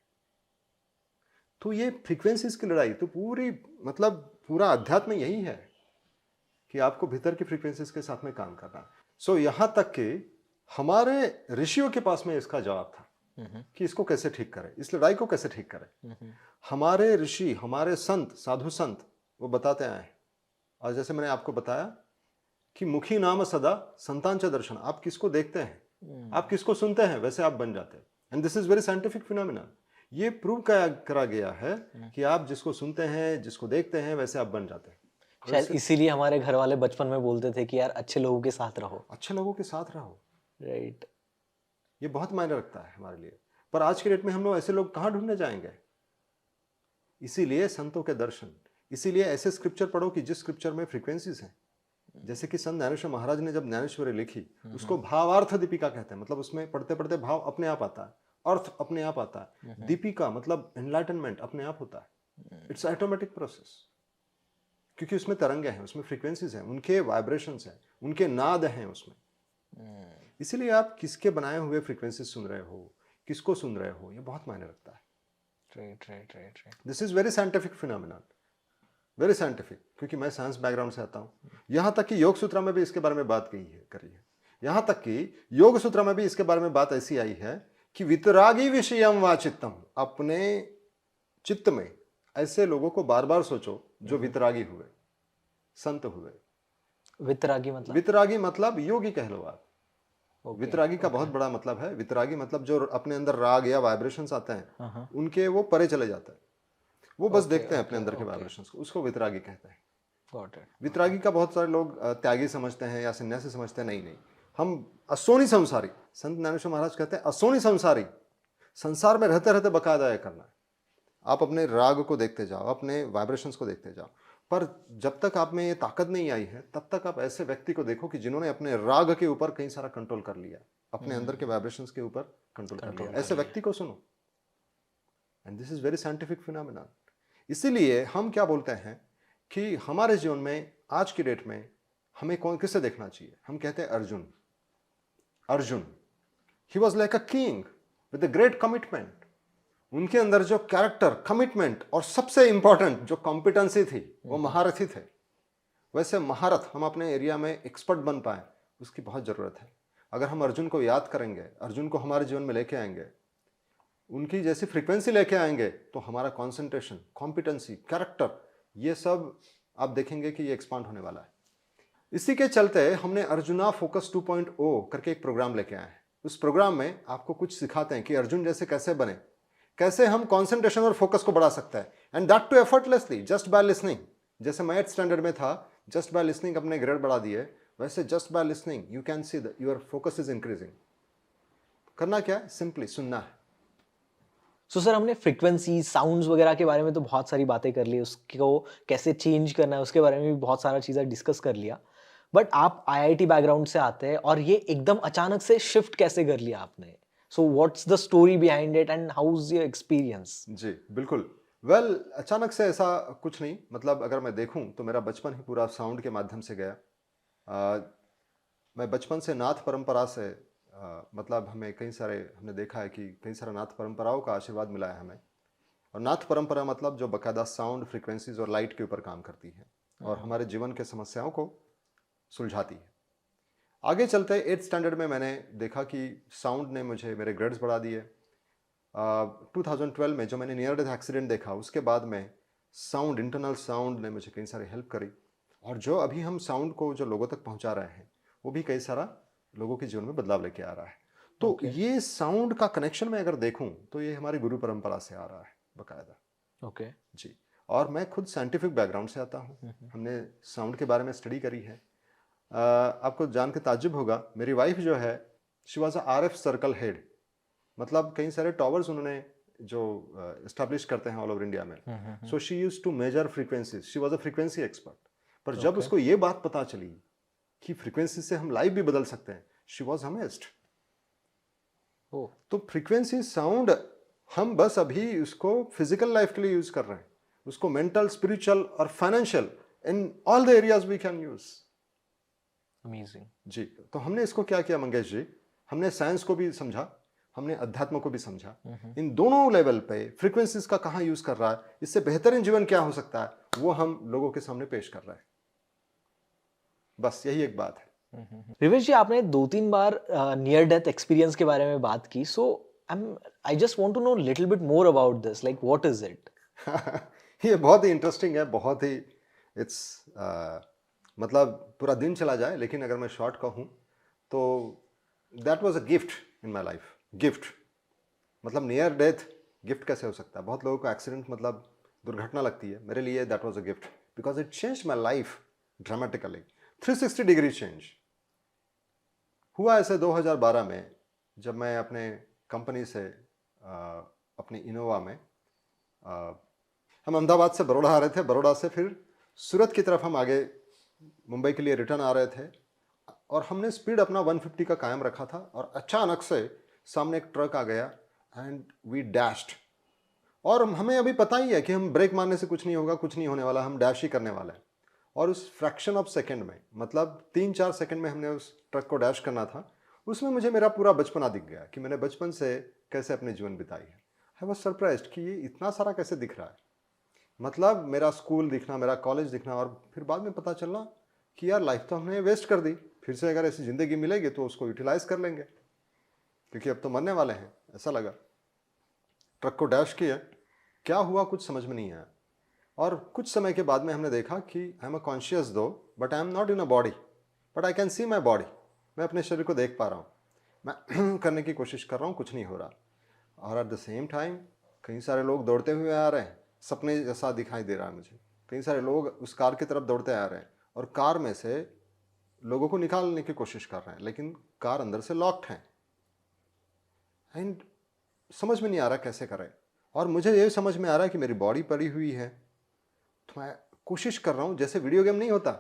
Speaker 1: तो ये फ्रीक्वेंसीज की लड़ाई तो पूरी, मतलब पूरा अध्यात्म यही है कि आपको भीतर की फ्रीक्वेंसीज के साथ में काम करना। सो यहां तक कि हमारे ऋषियों के पास में इसका जवाब था कि इसको कैसे ठीक करें, इस लड़ाई को कैसे ठीक करें। हमारे ऋषि, हमारे संत, साधु संत, वो बताते आए हैं। और जैसे मैंने आपको बताया कि मुखी नाम सदा संतान च दर्शन, आप किसको देखते हैं, आप किसको सुनते हैं, वैसे आप बन जाते हैं। And this is very scientific phenomena. ये प्रूव करा गया है कि आप जिसको सुनते हैं, जिसको देखते हैं, वैसे आप बन जाते हैं।
Speaker 2: शायद इसीलिए हमारे घर वाले बचपन में बोलते थे कि यार अच्छे लोगों के साथ रहो,
Speaker 1: अच्छे लोगों के साथ रहो।
Speaker 2: राइट।
Speaker 1: ये बहुत मायने रखता है हमारे लिए। पर आज के डेट में हम लोग ऐसे लोग कहाँ ढूंढने जाएंगे। इसीलिए संतों के दर्शन, इसीलिए ऐसे स्क्रिप्चर पढ़ो कि जिस स्क्रिप्चर में फ्रीक्वेंसीज हैं। जैसे कि संत ज्ञानेश्वर महाराज ने जब ज्ञानेश्वरी लिखी, उसको भावार्थ दीपिका कहते हैं। मतलब उसमें पढ़ते पढ़ते भाव अपने आप आता है, अर्थ अपने आप आता है। दीपिका मतलब एनलाइटनमेंट अपने आप होता है। इट्स ऑटोमेटिक प्रोसेस, क्योंकि उसमें तरंगे हैं, उसमें फ्रीक्वेंसीज हैं, उनके वाइब्रेशंस हैं, उनके नाद हैं उसमें। इसीलिए आप किसके बनाए हुए फ्रीक्वेंसीज सुन रहे हो, किसको सुन रहे हो, ये बहुत मायने रखता है।
Speaker 2: Right.
Speaker 1: This is very scientific phenomena, very scientific, क्योंकि मैं साइंस बैकग्राउंड से आता हूँ। यहाँ तक कि योग सूत्रा में भी इसके बारे में बात करी है। यहाँ तक कि योग सूत्रा में भी इसके बारे में बात ऐसी आई है कि वितरागी विषयम वा चित्तम, अपने चित्त में ऐसे लोगों को बार बार सोचो जो वितरागी हुए, संत हुए। वितरागी मतलब योगी कह लो आप। वितरागी का बहुत बड़ा मतलब है। वितरागी मतलब जो अपने अंदर राग या वाइब्रेशंस आते हैं उनके वो परे चले जाते हैं, वो बस देखते हैं अपने अंदर के वाइब्रेशंस को, उसको वितरागी कहते हैं। वितरागी का बहुत सारे लोग त्यागी समझते हैं या सन्यासी समझते हैं। नहीं, हम असोनी संसारी, संत ज्ञानेश्वर महाराज कहते हैं असोनी संसारी, संसार में रहते रहते बकायदा यह करना है। आप अपने राग को देखते जाओ, अपने वाइब्रेशंस को देखते जाओ। पर जब तक आप में ये ताकत नहीं आई है, तब तक आप ऐसे व्यक्ति को देखो कि जिन्होंने अपने राग के ऊपर कई सारा कंट्रोल कर लिया, अपने अंदर के वाइब्रेशंस के ऊपर कंट्रोल कर लिया। ऐसे व्यक्ति को सुनो। And this is very scientific phenomena. इसीलिए हम क्या बोलते हैं कि हमारे जीवन में आज की डेट में हमें कौन किससे देखना चाहिए। हम कहते हैं Arjun, he was like a king with a great commitment. उनके अंदर जो कैरेक्टर, कमिटमेंट और सबसे इंपॉर्टेंट जो कॉम्पिटेंसी थी, वो महारथी थे। वैसे महारथ हम अपने एरिया में एक्सपर्ट बन पाए, उसकी बहुत जरूरत है। अगर हम अर्जुन को याद करेंगे, अर्जुन को हमारे जीवन में लेके आएंगे, उनकी जैसी फ्रीक्वेंसी लेके आएंगे, तो हमारा कॉन्सेंट्रेशन, कॉम्पिटेंसी, कैरेक्टर, ये सब आप देखेंगे कि ये एक्सपांड होने वाला है। इसी के चलते हमने अर्जुना फोकस 2.0 करके एक प्रोग्राम लेके आए हैं। उस प्रोग्राम में आपको कुछ सिखाते हैं कि अर्जुन जैसे कैसे बने, कैसे हम कंसंट्रेशन और फोकस को बढ़ा सकते हैं। And that too effortlessly, just by listening. जैसे मैं 8th स्टैंडर्ड में था, जस्ट बाय लिसनिंग अपने ग्रेड बढ़ा दिए, वैसे just by listening you can see that your focus is increasing. करना क्या है? सिंपली सुनना है।
Speaker 2: सो सर, हमने फ्रीक्वेंसी, साउंड्स वगैरह के बारे में तो बहुत सारी बातें कर ली, उसको कैसे चेंज करना है उसके बारे में भी बहुत सारा चीज़ें डिस्कस कर लिया। बट आप आईआईटी बैकग्राउंड से आते हैं और ये एकदम अचानक से शिफ्ट कैसे कर लिया आपने? So what's the story behind it and how is your experience?
Speaker 1: जी बिल्कुल, वेल अचानक से ऐसा कुछ नहीं, मतलब अगर मैं देखूं तो मेरा बचपन ही पूरा साउंड के माध्यम से गया। मैं बचपन से नाथ परंपरा से मतलब हमें कई सारे हमने देखा है कि कई सारे नाथ परंपराओं का आशीर्वाद मिला है हमें। और नाथ परंपरा मतलब जो बकायदा साउंड फ्रीक्वेंसीज और लाइट के ऊपर काम करती है और हमारे जीवन के समस्याओं को सुलझाती है। आगे चलते 8th स्टैंडर्ड में मैंने देखा कि साउंड ने मुझे मेरे ग्रेड्स बढ़ा दिए। 2012 में जो मैंने नियर डेथ एक्सीडेंट देखा उसके बाद में साउंड, इंटरनल साउंड ने मुझे कई सारी हेल्प करी। और जो अभी हम साउंड को जो लोगों तक पहुंचा रहे हैं वो भी कई सारा लोगों के जीवन में बदलाव लेके आ रहा है। तो
Speaker 2: Okay.
Speaker 1: ये साउंड का कनेक्शन में अगर देखूं तो ये हमारी गुरु परंपरा से आ रहा है बकायदा।
Speaker 2: ओके
Speaker 1: जी। और मैं खुद साइंटिफिक बैकग्राउंड से आता हूँ, हमने साउंड के बारे में स्टडी करी है। आपको जान के ताज्जुब होगा, मेरी वाइफ जो है she was a RF circle head, मतलब कई सारे टॉवर्स उन्होंने जो इस्टेब्लिश करते हैं ऑल ओवर इंडिया में। So she use to measure frequencies, she was a frequency expert. पर जब
Speaker 2: Okay.
Speaker 1: उसको ये बात पता चली कि फ्रीक्वेंसी से हम लाइफ भी बदल सकते हैं, शी वॉज अमेज्ड।
Speaker 2: ओह
Speaker 1: तो फ्रीक्वेंसी साउंड हम बस अभी उसको फिजिकल लाइफ के लिए यूज कर रहे हैं, उसको मेंटल, स्पिरिचुअल और financial, in all the areas we can use.
Speaker 2: Amazing.
Speaker 1: जी। तो हमने इसको क्या किया मंगेश जी, हमने साइंस को भी समझा, हमने अध्यात्म को भी समझा। इन दोनों लेवल पे फ्रीक्वेंसीज का कहाँ यूज कर रहा है, इससे बेहतरीन जीवन क्या हो सकता है, वो हम लोगों के सामने पेश कर रहे हैं। बस यही एक बात है।
Speaker 2: रिवेश जी, आपने 2-3 बार नियर डेथ एक्सपीरियंस के बारे में बात की, so I just want to know little bit more about this, like what is it?
Speaker 1: ये बहुत ही इंटरेस्टिंग है, बहुत ही इट्स मतलब पूरा दिन चला जाए, लेकिन अगर मैं शॉर्ट कहूँ तो that was a gift in my life. Gift मतलब नियर डेथ गिफ्ट कैसे हो सकता है? बहुत लोगों को एक्सीडेंट मतलब दुर्घटना लगती है, मेरे लिए that was a gift because it change my life dramatically. 360 degree change हुआ ऐसे 2012 में, जब मैं अपने कंपनी से अपनी इनोवा में हम अहमदाबाद से बड़ौदा आ रहे थे, बड़ौदा से फिर सूरत की तरफ हम आगे मुंबई के लिए रिटर्न आ रहे थे और हमने स्पीड अपना 150 का कायम रखा था और अचानक से सामने एक ट्रक आ गया एंड वी डैश्ड। और हमें अभी पता ही है कि हम ब्रेक मारने से कुछ नहीं होगा, कुछ नहीं होने वाला, हम डैश ही करने वाले हैं। और उस फ्रैक्शन ऑफ सेकंड में, मतलब 3-4 सेकंड में हमने उस ट्रक को डैश करना था, उसमें मुझे मेरा पूरा बचपना दिख गया कि मैंने बचपन से कैसे अपने जीवन बिताई है। आई वॉज सरप्राइज्ड कि ये इतना सारा कैसे दिख रहा है, मतलब मेरा स्कूल दिखना, मेरा कॉलेज दिखना। और फिर बाद में पता चला कि यार लाइफ तो हमने वेस्ट कर दी, फिर से अगर ऐसी ज़िंदगी मिलेगी तो उसको यूटिलाइज कर लेंगे क्योंकि अब तो मरने वाले हैं, ऐसा लगा। ट्रक को डैश किया, क्या हुआ कुछ समझ में नहीं आया। और कुछ समय के बाद में हमने देखा कि आई एम अ कॉन्शियस दो but I am not in a body, but I can see my body. मैं अपने शरीर को देख पा रहा हूँ, मैं करने की कोशिश कर रहा हूँ, कुछ नहीं हो रहा। और एट द सेम टाइम कई सारे लोग दौड़ते हुए आ रहे हैं, सपने जैसा दिखाई दे रहा है मुझे। कई सारे लोग उस कार की तरफ दौड़ते आ रहे हैं और कार में से लोगों को निकालने की कोशिश कर रहे हैं, लेकिन कार अंदर से लॉक्ड है एंड समझ में नहीं आ रहा कैसे करें। और मुझे ये समझ में आ रहा है कि मेरी बॉडी पड़ी हुई है, तो मैं कोशिश कर रहा हूँ, जैसे वीडियो गेम नहीं होता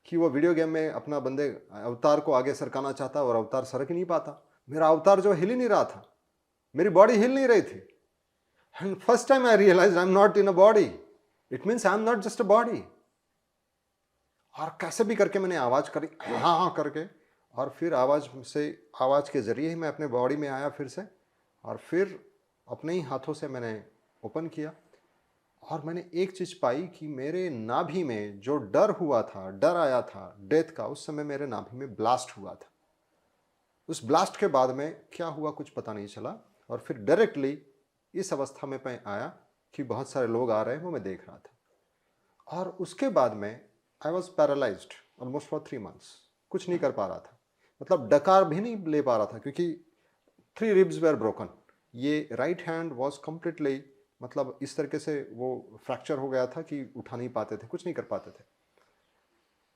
Speaker 1: कि वो वीडियो गेम में अपना बंदे अवतार को आगे सरकाना चाहता और अवतार सरक ही नहीं पाता। मेरा अवतार जो हिल ही नहीं रहा था, मेरी बॉडी हिल नहीं रही थी। And first time I realise I am not in a body, it means I am not just a body. और कैसे भी करके मैंने आवाज़ करी, हाँ हाँ करके, और फिर आवाज़ के ज़रिए ही मैं अपने बॉडी में आया फिर से। और फिर अपने ही हाथों से मैंने ओपन किया और मैंने एक चीज़ पाई कि मेरे नाभि में जो डर हुआ था, डर आया था डेथ का, उस समय मेरे नाभि में ब्लास्ट हुआ था। उस ब्लास्ट के बाद में क्या हुआ कुछ पता नहीं चला और फिर डायरेक्टली इस अवस्था में मैं आया कि बहुत सारे लोग आ रहे हैं, वो मैं देख रहा था। और उसके बाद में I was paralysed almost for 3 months, कुछ नहीं कर पा रहा था, मतलब डकार भी नहीं ले पा रहा था क्योंकि 3 ribs वेर ब्रोकन। ये राइट हैंड वॉज कम्प्लीटली, मतलब इस तरीके से वो फ्रैक्चर हो गया था कि उठा नहीं पाते थे, कुछ नहीं कर पाते थे।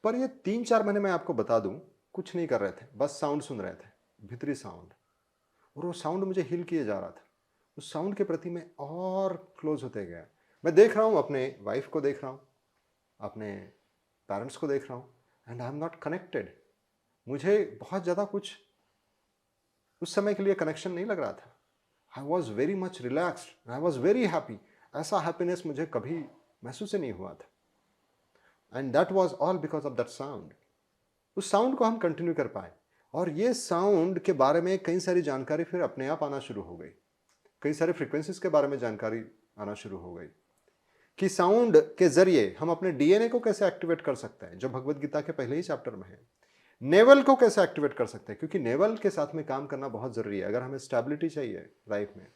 Speaker 1: पर ये 3-4 महीने मैं आपको बता दूं, कुछ नहीं कर रहे थे, बस साउंड सुन रहे थे, भीतरी साउंड। और वो साउंड मुझे हील किए जा रहा था, उस साउंड के प्रति मैं और क्लोज होते गया। मैं देख रहा हूँ, अपने वाइफ को देख रहा हूँ, अपने पेरेंट्स को देख रहा हूँ, and I am not connected. मुझे बहुत ज़्यादा कुछ उस समय के लिए कनेक्शन नहीं लग रहा था। I was very much relaxed, I was very happy ऐसा हैप्पीनेस मुझे कभी महसूस ही नहीं हुआ था। And that was all because of that sound. उस साउंड को हम कंटिन्यू कर पाए, और ये साउंड के बारे में कई सारी जानकारी फिर अपने आप आना शुरू हो गई। कई सारे फ्रीक्वेंसीज के बारे में जानकारी आना शुरू हो गई कि साउंड के जरिए हम अपने डीएनए को कैसे एक्टिवेट कर सकते हैं, जो भगवत गीता के पहले ही चैप्टर में है। नेवल को कैसे एक्टिवेट कर सकते हैं, क्योंकि नेवल के साथ में काम करना बहुत जरूरी है। अगर हमें स्टेबिलिटी चाहिए लाइफ में,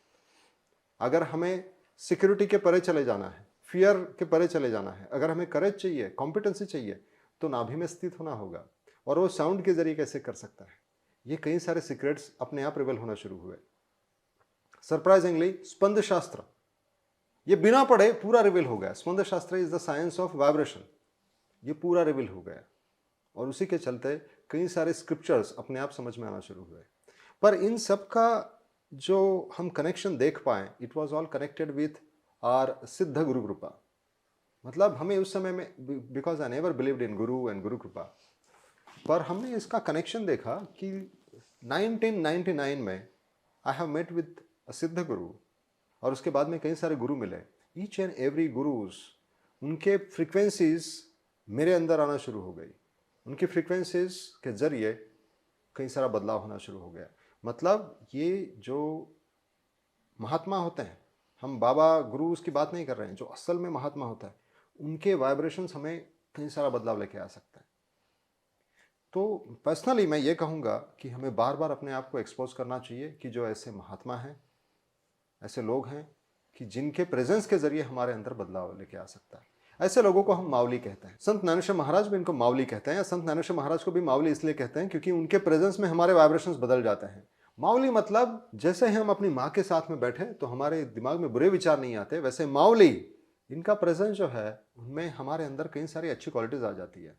Speaker 1: अगर हमें सिक्योरिटी के परे चले जाना है, फियर के परे चले जाना है, अगर हमें करेज चाहिए, कॉम्पिटेंसी चाहिए, तो नाभि में स्थित होना होगा। और वो साउंड के जरिए कैसे कर सकता है, ये कई सारे सीक्रेट्स अपने आप रिवील होना शुरू हुए। सरप्राइजिंगली स्पंद शास्त्र, ये बिना पढ़े पूरा रिवील हो गया। स्पंद शास्त्र is the science of vibration, ये पूरा रिवील हो गया। और उसी के चलते कई सारे स्क्रिप्चर्स अपने आप समझ में आना शुरू हुए। पर इन सब का जो हम कनेक्शन देख पाए, it was all connected with our Siddh Guru Kripa. मतलब हमें उस समय में, because I never believed in guru and गुरु कृपा, पर हमने इसका कनेक्शन देखा कि 1999 में I have met with a Siddh Guru, और उसके बाद में कई सारे गुरु मिले। ईच एंड एवरी गुरुज, उनके फ्रीक्वेंसीज मेरे अंदर आना शुरू हो गई। उनकी फ्रीक्वेंसीज के जरिए कई सारा बदलाव होना शुरू हो गया। मतलब ये जो महात्मा होते हैं, हम बाबा गुरु की बात नहीं कर रहे हैं, जो असल में महात्मा होता है, उनके वाइब्रेशंस हमें कई सारा बदलाव लेके आ सकते हैं। तो पर्सनली मैं ये कहूँगा कि हमें बार बार अपने आप को एक्सपोज करना चाहिए कि जो ऐसे महात्मा हैं, ऐसे लोग हैं कि जिनके प्रेजेंस के जरिए हमारे अंदर बदलाव लेके आ सकता है। ऐसे लोगों को हम मावली कहते हैं। संत ज्ञानेश्वर महाराज भी इनको मावली कहते हैं, या संत ज्ञानेश्वर महाराज को भी मावली इसलिए कहते हैं क्योंकि उनके प्रेजेंस में हमारे वाइब्रेशंस बदल जाते हैं। मावली मतलब जैसे हम अपनी माँ के साथ में बैठे तो हमारे दिमाग में बुरे विचार नहीं आते, वैसे मावली, इनका प्रेजेंस जो है उनमें हमारे अंदर कई सारी अच्छी क्वालिटीज आ जाती है।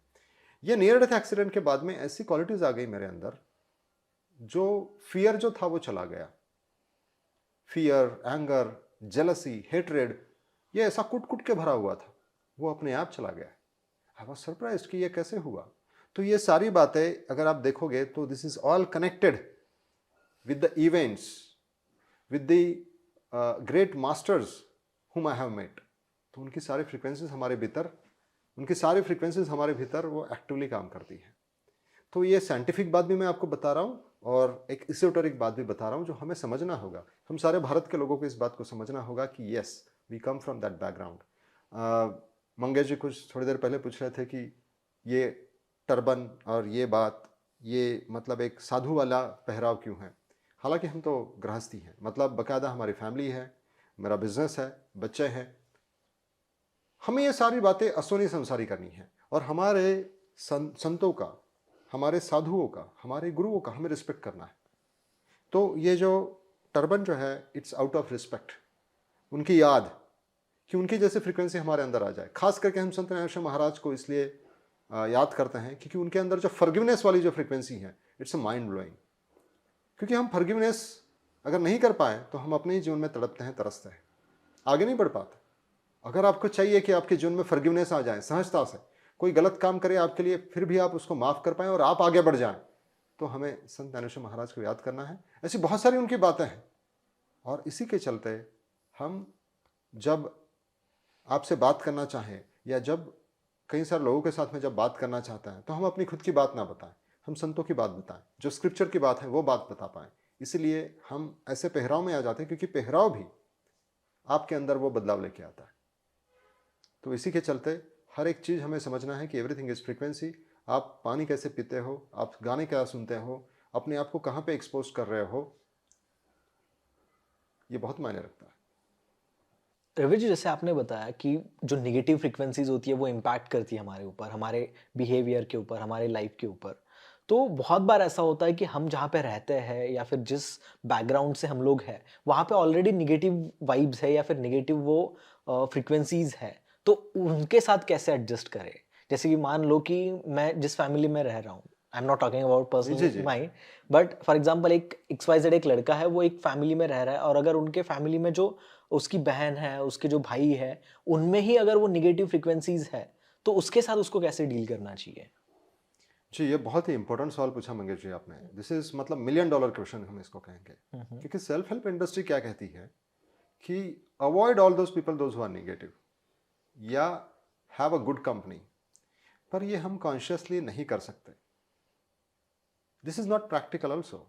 Speaker 1: ये नियर डेथ एक्सीडेंट के बाद में ऐसी क्वालिटीज आ गई मेरे अंदर, जो फियर जो था वो चला गया। फियर, एंगर, जेलसी, हेट्रेड, ये ऐसा कुट कुट के भरा हुआ था, वो अपने आप चला गया। आई वॉज सरप्राइज्ड कि ये कैसे हुआ। तो ये सारी बातें अगर आप देखोगे तो this is all connected with the events, with the great masters हुम आई हैव मेट। तो उनकी सारी फ्रीक्वेंसीज हमारे भीतर, वो एक्टिवली काम करती हैं। तो ये साइंटिफिक बात भी मैं आपको बता रहा हूँ, और एक इsoteric बात भी बता रहा हूँ जो हमें समझना होगा। हम सारे भारत के लोगों को इस बात को समझना होगा कि yes, we come from that background. Mangesh ji कुछ थोड़ी देर पहले पूछ रहे थे कि ये टर्बन और ये बात, ये मतलब एक साधु वाला पहराव क्यों है। हालांकि हम तो गृहस्थी हैं, मतलब बाकायदा हमारी फैमिली है, मेरा बिजनेस है, बच्चे हैं। हमें ये सारी बातें असोनी संसारी करनी है, और हमारे संतों का, हमारे साधुओं का, हमारे गुरुओं का हमें रिस्पेक्ट करना है। तो ये जो टर्बन जो है, इट्स आउट ऑफ रिस्पेक्ट, उनकी याद, कि उनकी जैसे फ्रीक्वेंसी हमारे अंदर आ जाए। खास करके हम संत ज्ञानेश्वर महाराज को इसलिए याद करते हैं क्योंकि उनके अंदर जो फॉरगिवनेस वाली जो फ्रीक्वेंसी है, इट्स अ माइंड ब्लोइंग। क्योंकि हम फॉरगिवनेस अगर नहीं कर पाए तो हम अपने ही जीवन में तड़पते हैं, तरसते हैं, आगे नहीं बढ़ पाते। अगर आपको चाहिए कि आपके जीवन में फॉरगिवनेस आ जाए, सहजता से कोई गलत काम करे आपके लिए, फिर भी आप उसको माफ़ कर पाएँ और आप आगे बढ़ जाएं, तो हमें संत ज्ञानेश्वर महाराज को याद करना है। ऐसी बहुत सारी उनकी बातें हैं, और इसी के चलते हम जब आपसे बात करना चाहें, या जब कई सारे लोगों के साथ में जब बात करना चाहते हैं, तो हम अपनी खुद की बात ना बताएं, हम संतों की बात बताएं, जो स्क्रिप्चर की बात है वो बात बता पाएं। इसीलिए हम ऐसे पहराव में आ जाते हैं, क्योंकि पहराव भी आपके अंदर वो बदलाव लेके आता है। तो इसी के चलते हर एक चीज़ हमें समझना है कि एवरीथिंग इज फ्रीक्वेंसी। आप पानी कैसे पीते हो, आप गाने क्या सुनते हो, अपने आप को कहाँ पे एक्सपोज कर रहे हो, ये बहुत मायने रखता है।
Speaker 2: रवि जी, जैसे आपने बताया कि जो नेगेटिव फ्रीक्वेंसीज होती है वो इम्पैक्ट करती है हमारे ऊपर, हमारे बिहेवियर के ऊपर, हमारे लाइफ के ऊपर। तो बहुत बार ऐसा होता है कि हम जहाँ पे रहते हैं या फिर जिस बैकग्राउंड से हम लोग हैं, वहाँ पे ऑलरेडी नेगेटिव वाइब्स है या फिर नेगेटिव वो फ्रीक्वेंसीज है। तो उनके साथ कैसे एडजस्ट करें? जैसे कि मान लो कि मैं जिस फैमिली में रह रहा हूँ, I am not talking about
Speaker 1: जी
Speaker 2: पर्सनल
Speaker 1: जी।
Speaker 2: माइंड, बट फॉर एग्जाम्पल एक XYZ एक लड़का है, वो एक फैमिली में रह रहा है, और अगर उनके फैमिली में जो उसकी बहन है, उसके जो भाई है, उनमें ही अगर वो नेगेटिव फ्रीक्वेंसीज है, तो उसके साथ उसको कैसे डील करना चाहिए?
Speaker 1: जी, ये बहुत ही इंपॉर्टेंट सवाल पूछा मंगेश जी आपने। दिस इज मतलब $1 million क्वेश्चन हम इसको कहेंगे। क्योंकि सेल्फ हेल्प इंडस्ट्री क्या कहती है कि avoid all those people those who are negative या हैव अ गुड कंपनी, पर ये हम कॉन्शियसली नहीं कर सकते. This is not practical also.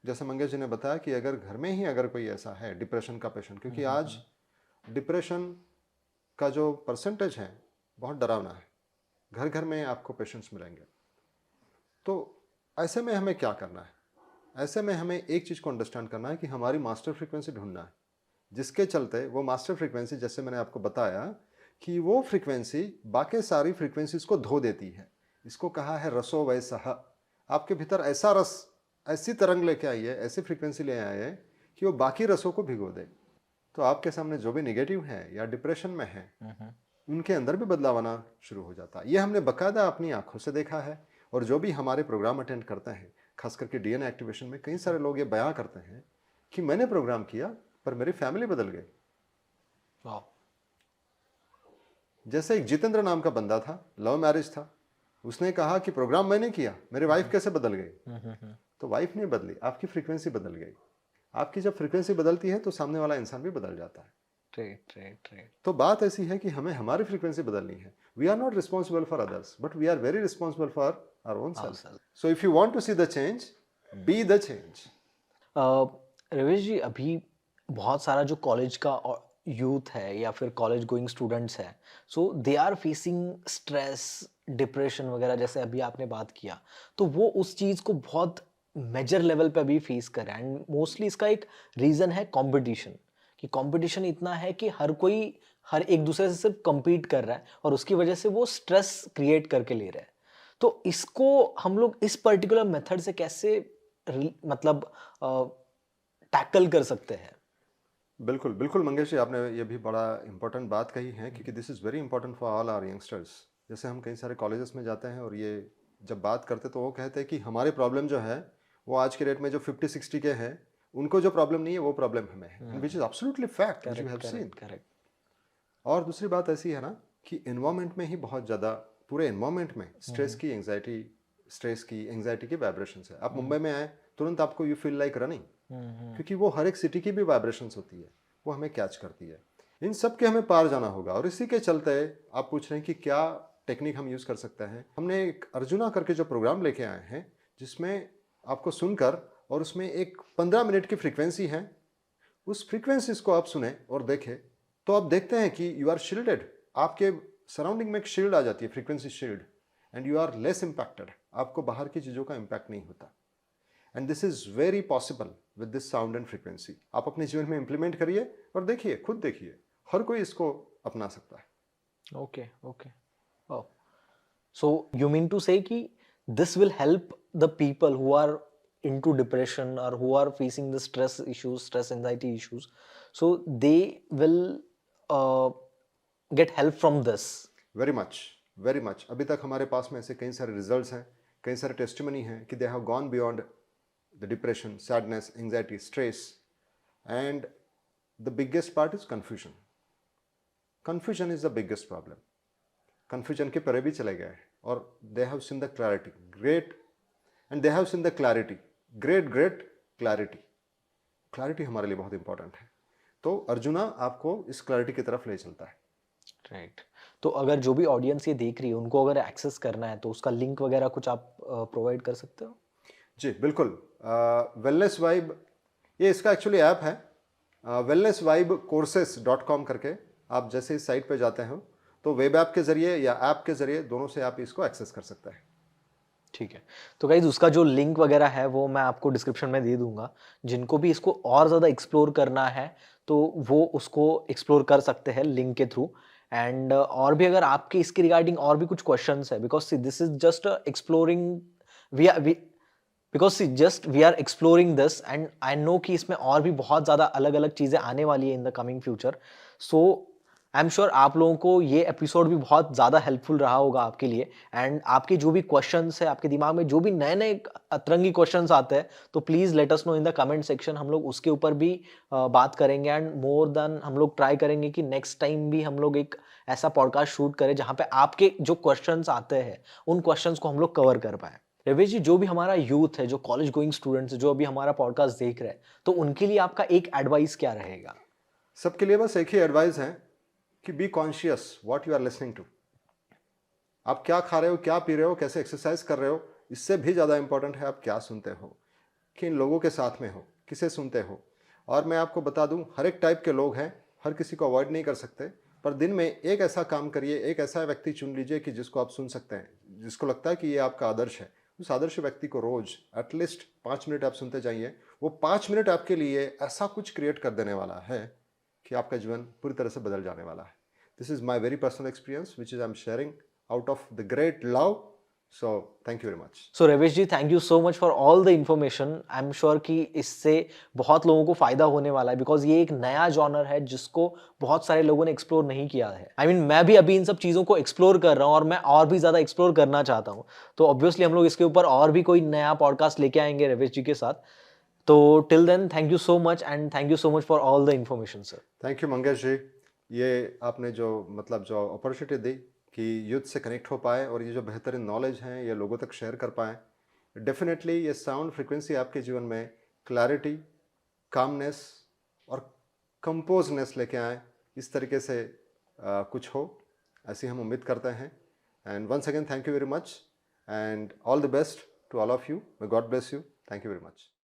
Speaker 1: जैसे मंगेश जी ने बताया कि अगर घर में ही अगर कोई ऐसा है डिप्रेशन का पेशेंट, क्योंकि आज डिप्रेशन का जो परसेंटेज है बहुत डरावना है, घर घर में आपको पेशेंट्स मिलेंगे. तो ऐसे में हमें क्या करना है? ऐसे में हमें एक चीज़ को अंडरस्टैंड करना है कि हमारी मास्टर फ्रीक्वेंसी ढूंढना है, जिसके चलते वो मास्टर फ्रीक्वेंसी, जैसे मैंने आपको बताया कि वो फ्रीक्वेंसी बाकी सारी फ्रीक्वेंसीज को धो देती है. इसको कहा है रसो वैसह. आपके भीतर ऐसा रस, ऐसी तरंग लेके आइए, ऐसी फ्रीक्वेंसी ले आइए कि वो बाकी रसों को भिगो दे. तो आपके सामने जो भी निगेटिव है या डिप्रेशन में है, उनके अंदर भी बदलाव आना शुरू हो जाता है. ये हमने बाकायदा अपनी आंखों से देखा है. और जो भी हमारे प्रोग्राम अटेंड करते हैं, खास करके डीएनए एक्टिवेशन में, कई सारे लोग ये बयां करते हैं कि मैंने प्रोग्राम किया पर मेरी फैमिली बदल गई. जैसे एक जितेंद्र नाम का बंदा था, लव मैरिज था, उसने कहा कि प्रोग्राम मैंने किया, मेरी वाइफ कैसे बदल गई? तो वाइफ नहीं बदली, आपकी फ्रीक्वेंसी बदल गई. आपकी जब फ्रीक्वेंसी बदलती है तो सामने वाला इंसान भी बदल जाता है.
Speaker 2: राइट.
Speaker 1: तो बात ऐसी है कि हमें हमारी फ्रीक्वेंसी बदलनी है. We are not responsible for others, but we are very responsible for our own self. So if you want to see the change, be the change.
Speaker 2: Ravish ji, अभी बहुत सारा जो कॉलेज का यूथ है या फिर कॉलेज गोइंग स्टूडेंट्स है, so they are facing stress, depression वगैरह, जैसे अभी आपने बात किया, तो वो उस चीज़ को बहुत मेजर लेवल पे अभी फेस कर रहे हैं. एंड मोस्टली इसका एक रीज़न है कंपटीशन, कि कंपटीशन इतना है कि हर एक दूसरे से सिर्फ compete कर रहा है और उसकी वजह से वो स्ट्रेस क्रिएट करके ले रहा है. तो इसको हम लोग इस पर्टिकुलर मेथड से कैसे मतलब टैकल कर सकते हैं?
Speaker 1: बिल्कुल बिल्कुल मंगेश जी, आपने ये भी बड़ा इंपॉर्टेंट बात कही है, क्योंकि this is very important for all our youngsters. जैसे हम कई सारे कॉलेजेस में जाते हैं और ये जब बात करते तो वो कहते हैं कि हमारी प्रॉब्लम जो है वो आज के डेट में जो 50-60 के हैं, उनको जो प्रॉब्लम नहीं है वो प्रॉब्लम हमें है, which is absolutely fact, which you have seen.
Speaker 2: Correct.
Speaker 1: और दूसरी बात ऐसी है ना कि एनवायरनमेंट में ही बहुत ज़्यादा, पूरे एनवायरनमेंट में स्ट्रेस की एंग्जाइटी की वाइब्रेशंस है. आप मुंबई में आए, तुरंत आपको यू फील लाइक रनिंग, क्योंकि वो हर एक सिटी की भी वाइब्रेशंस होती है, वो हमें कैच करती है. इन सब के हमें पार जाना होगा. और इसी के चलते आप पूछ रहे हैं कि क्या टेक्निक हम यूज़ कर सकते हैं. हमने एक अर्जुना करके जो प्रोग्राम लेके आए हैं, जिसमें आपको सुनकर, और उसमें एक 15 मिनट की फ्रीक्वेंसी है, उस फ्रीक्वेंसीज को आप सुने और देखें तो आप देखते हैं कि यू आर शील्डेड. आपके सराउंडिंग में एक शील्ड आ जाती है, frequency shield, and you are less impacted. आपको बाहर की चीज़ों का इम्पैक्ट नहीं होता. And this is very possible with this sound and frequency. आप अपने जीवन में इंप्लीमेंट करिए और देखिए, खुद देखिए, हर कोई इसको अपना सकता है.
Speaker 2: Okay. Oh. So you mean to say कि this will help the people who are into depression or who are facing the stress issues, stress anxiety issues, so they will get help from this.
Speaker 1: Very much. अभी तक हमारे पास में ऐसे कई सारे results हैं, कई सारे टेस्टिमनी हैं कि they have gone beyond the depression, sadness, anxiety, stress. And the biggest part is confusion. Confusion is the biggest problem. Confusion के परे भी चले गए और they have seen the clarity, great clarity हमारे लिए बहुत इंपॉर्टेंट है. तो अर्जुना आपको इस क्लैरिटी की तरफ ले चलता है.
Speaker 2: राइट. तो अगर जो भी ऑडियंस ये देख रही है, उनको अगर एक्सेस करना है तो उसका लिंक वगैरह कुछ आप प्रोवाइड कर सकते हो?
Speaker 1: जी बिल्कुल. वेलनेस वाइब, ये इसका एक्चुअली ऐप है, wellnessvibecourses.com करके. आप जैसे इस साइट पे जाते हो तो वेब ऐप के ज़रिए या ऐप के ज़रिए, दोनों से आप इसको एक्सेस कर सकते हैं.
Speaker 2: ठीक है. तो गाइज उसका जो लिंक वगैरह है वो मैं आपको डिस्क्रिप्शन में दे दूंगा. जिनको भी इसको और ज़्यादा एक्सप्लोर करना है तो वो उसको एक्सप्लोर कर सकते हैं लिंक के थ्रू. एंड और भी अगर आपके इसके रिगार्डिंग और भी कुछ क्वेश्चंस है, because this is just exploring, we are exploring this, and I know कि इसमें और भी बहुत ज़्यादा अलग अलग चीज़ें आने वाली है in the coming future. So I am sure आप लोगों को ये एपिसोड भी बहुत ज़्यादा हेल्पफुल रहा होगा आपके लिए. एंड आपके जो भी क्वेश्चंस है, आपके दिमाग में जो भी नए नए अतरंगी क्वेश्चंस आते हैं, तो please let us know in the comment section. हम लोग उसके ऊपर भी बात करेंगे. एंड मोर देन हम लोग ट्राई करेंगे कि नेक्स्ट टाइम भी हम लोग एक ऐसा पॉडकास्ट शूट करें जहाँ पे आपके जो क्वेश्चंस आते हैं उन क्वेश्चंस को हम लोग कवर कर पाएँ. रवेश जी, जो भी हमारा यूथ है, जो कॉलेज गोइंग स्टूडेंट्स है, जो अभी हमारा पॉडकास्ट देख रहे हैं, तो उनके लिए आपका एक एडवाइस क्या रहेगा?
Speaker 1: सबके लिए बस एक ही एडवाइस है कि be conscious what you are listening to. आप क्या खा रहे हो, क्या पी रहे हो, कैसे एक्सरसाइज कर रहे हो, इससे भी ज़्यादा इंपॉर्टेंट है आप क्या सुनते हो, किन लोगों के साथ में हो, किसे सुनते हो। और मैं आपको बता दूं, हर एक टाइप के लोग हैं, हर किसी को अवॉइड नहीं कर सकते, पर दिन में एक ऐसा काम करिए, एक ऐसा व्यक्ति चुन लीजिए कि जिसको आप सुन सकते हैं, जिसको लगता है कि ये आपका आदर्श है। उस आदर्श व्यक्ति को रोज एटलीस्ट 5 मिनट आप सुनते जाइए। वो 5 मिनट आपके लिए ऐसा कुछ क्रिएट कर देने वाला है कि आपका जीवन पूरी तरह से बदल जाने वाला है। This is my very personal experience which is I am sharing out of the great love. So thank you very much.
Speaker 2: So Ravesh ji, thank you so much for all the information. I am sure कि इससे बहुत लोगों को फायदा होने वाला है, because ये एक नया जॉनर है जिसको बहुत सारे लोगों ने एक्सप्लोर नहीं किया है। आई मीन मैं भी अभी इन सब चीज़ों को एक्सप्लोर कर रहा हूँ और मैं और भी ज़्यादा एक्सप्लोर करना चाहता हूँ। तो ऑब्वियसली हम लोग इसके ऊपर और भी कोई नया पॉडकास्ट लेके आएंगे रवेश जी के साथ। तो till then, thank you so much and thank you so much for all the information sir.
Speaker 1: Thank you Mangesh ji. ये आपने जो जो अपॉर्चुनिटी दी कि यूथ से कनेक्ट हो पाए और ये जो बेहतरीन नॉलेज हैं ये लोगों तक शेयर कर पाएँ, डेफिनेटली ये साउंड फ्रिक्वेंसी आपके जीवन में क्लैरिटी, कामनेस और कंपोजनेस लेके आए, इस तरीके से कुछ हो, ऐसी हम उम्मीद करते हैं। And once again thank you very much and all the best to all of you. May God bless you. Thank you very much.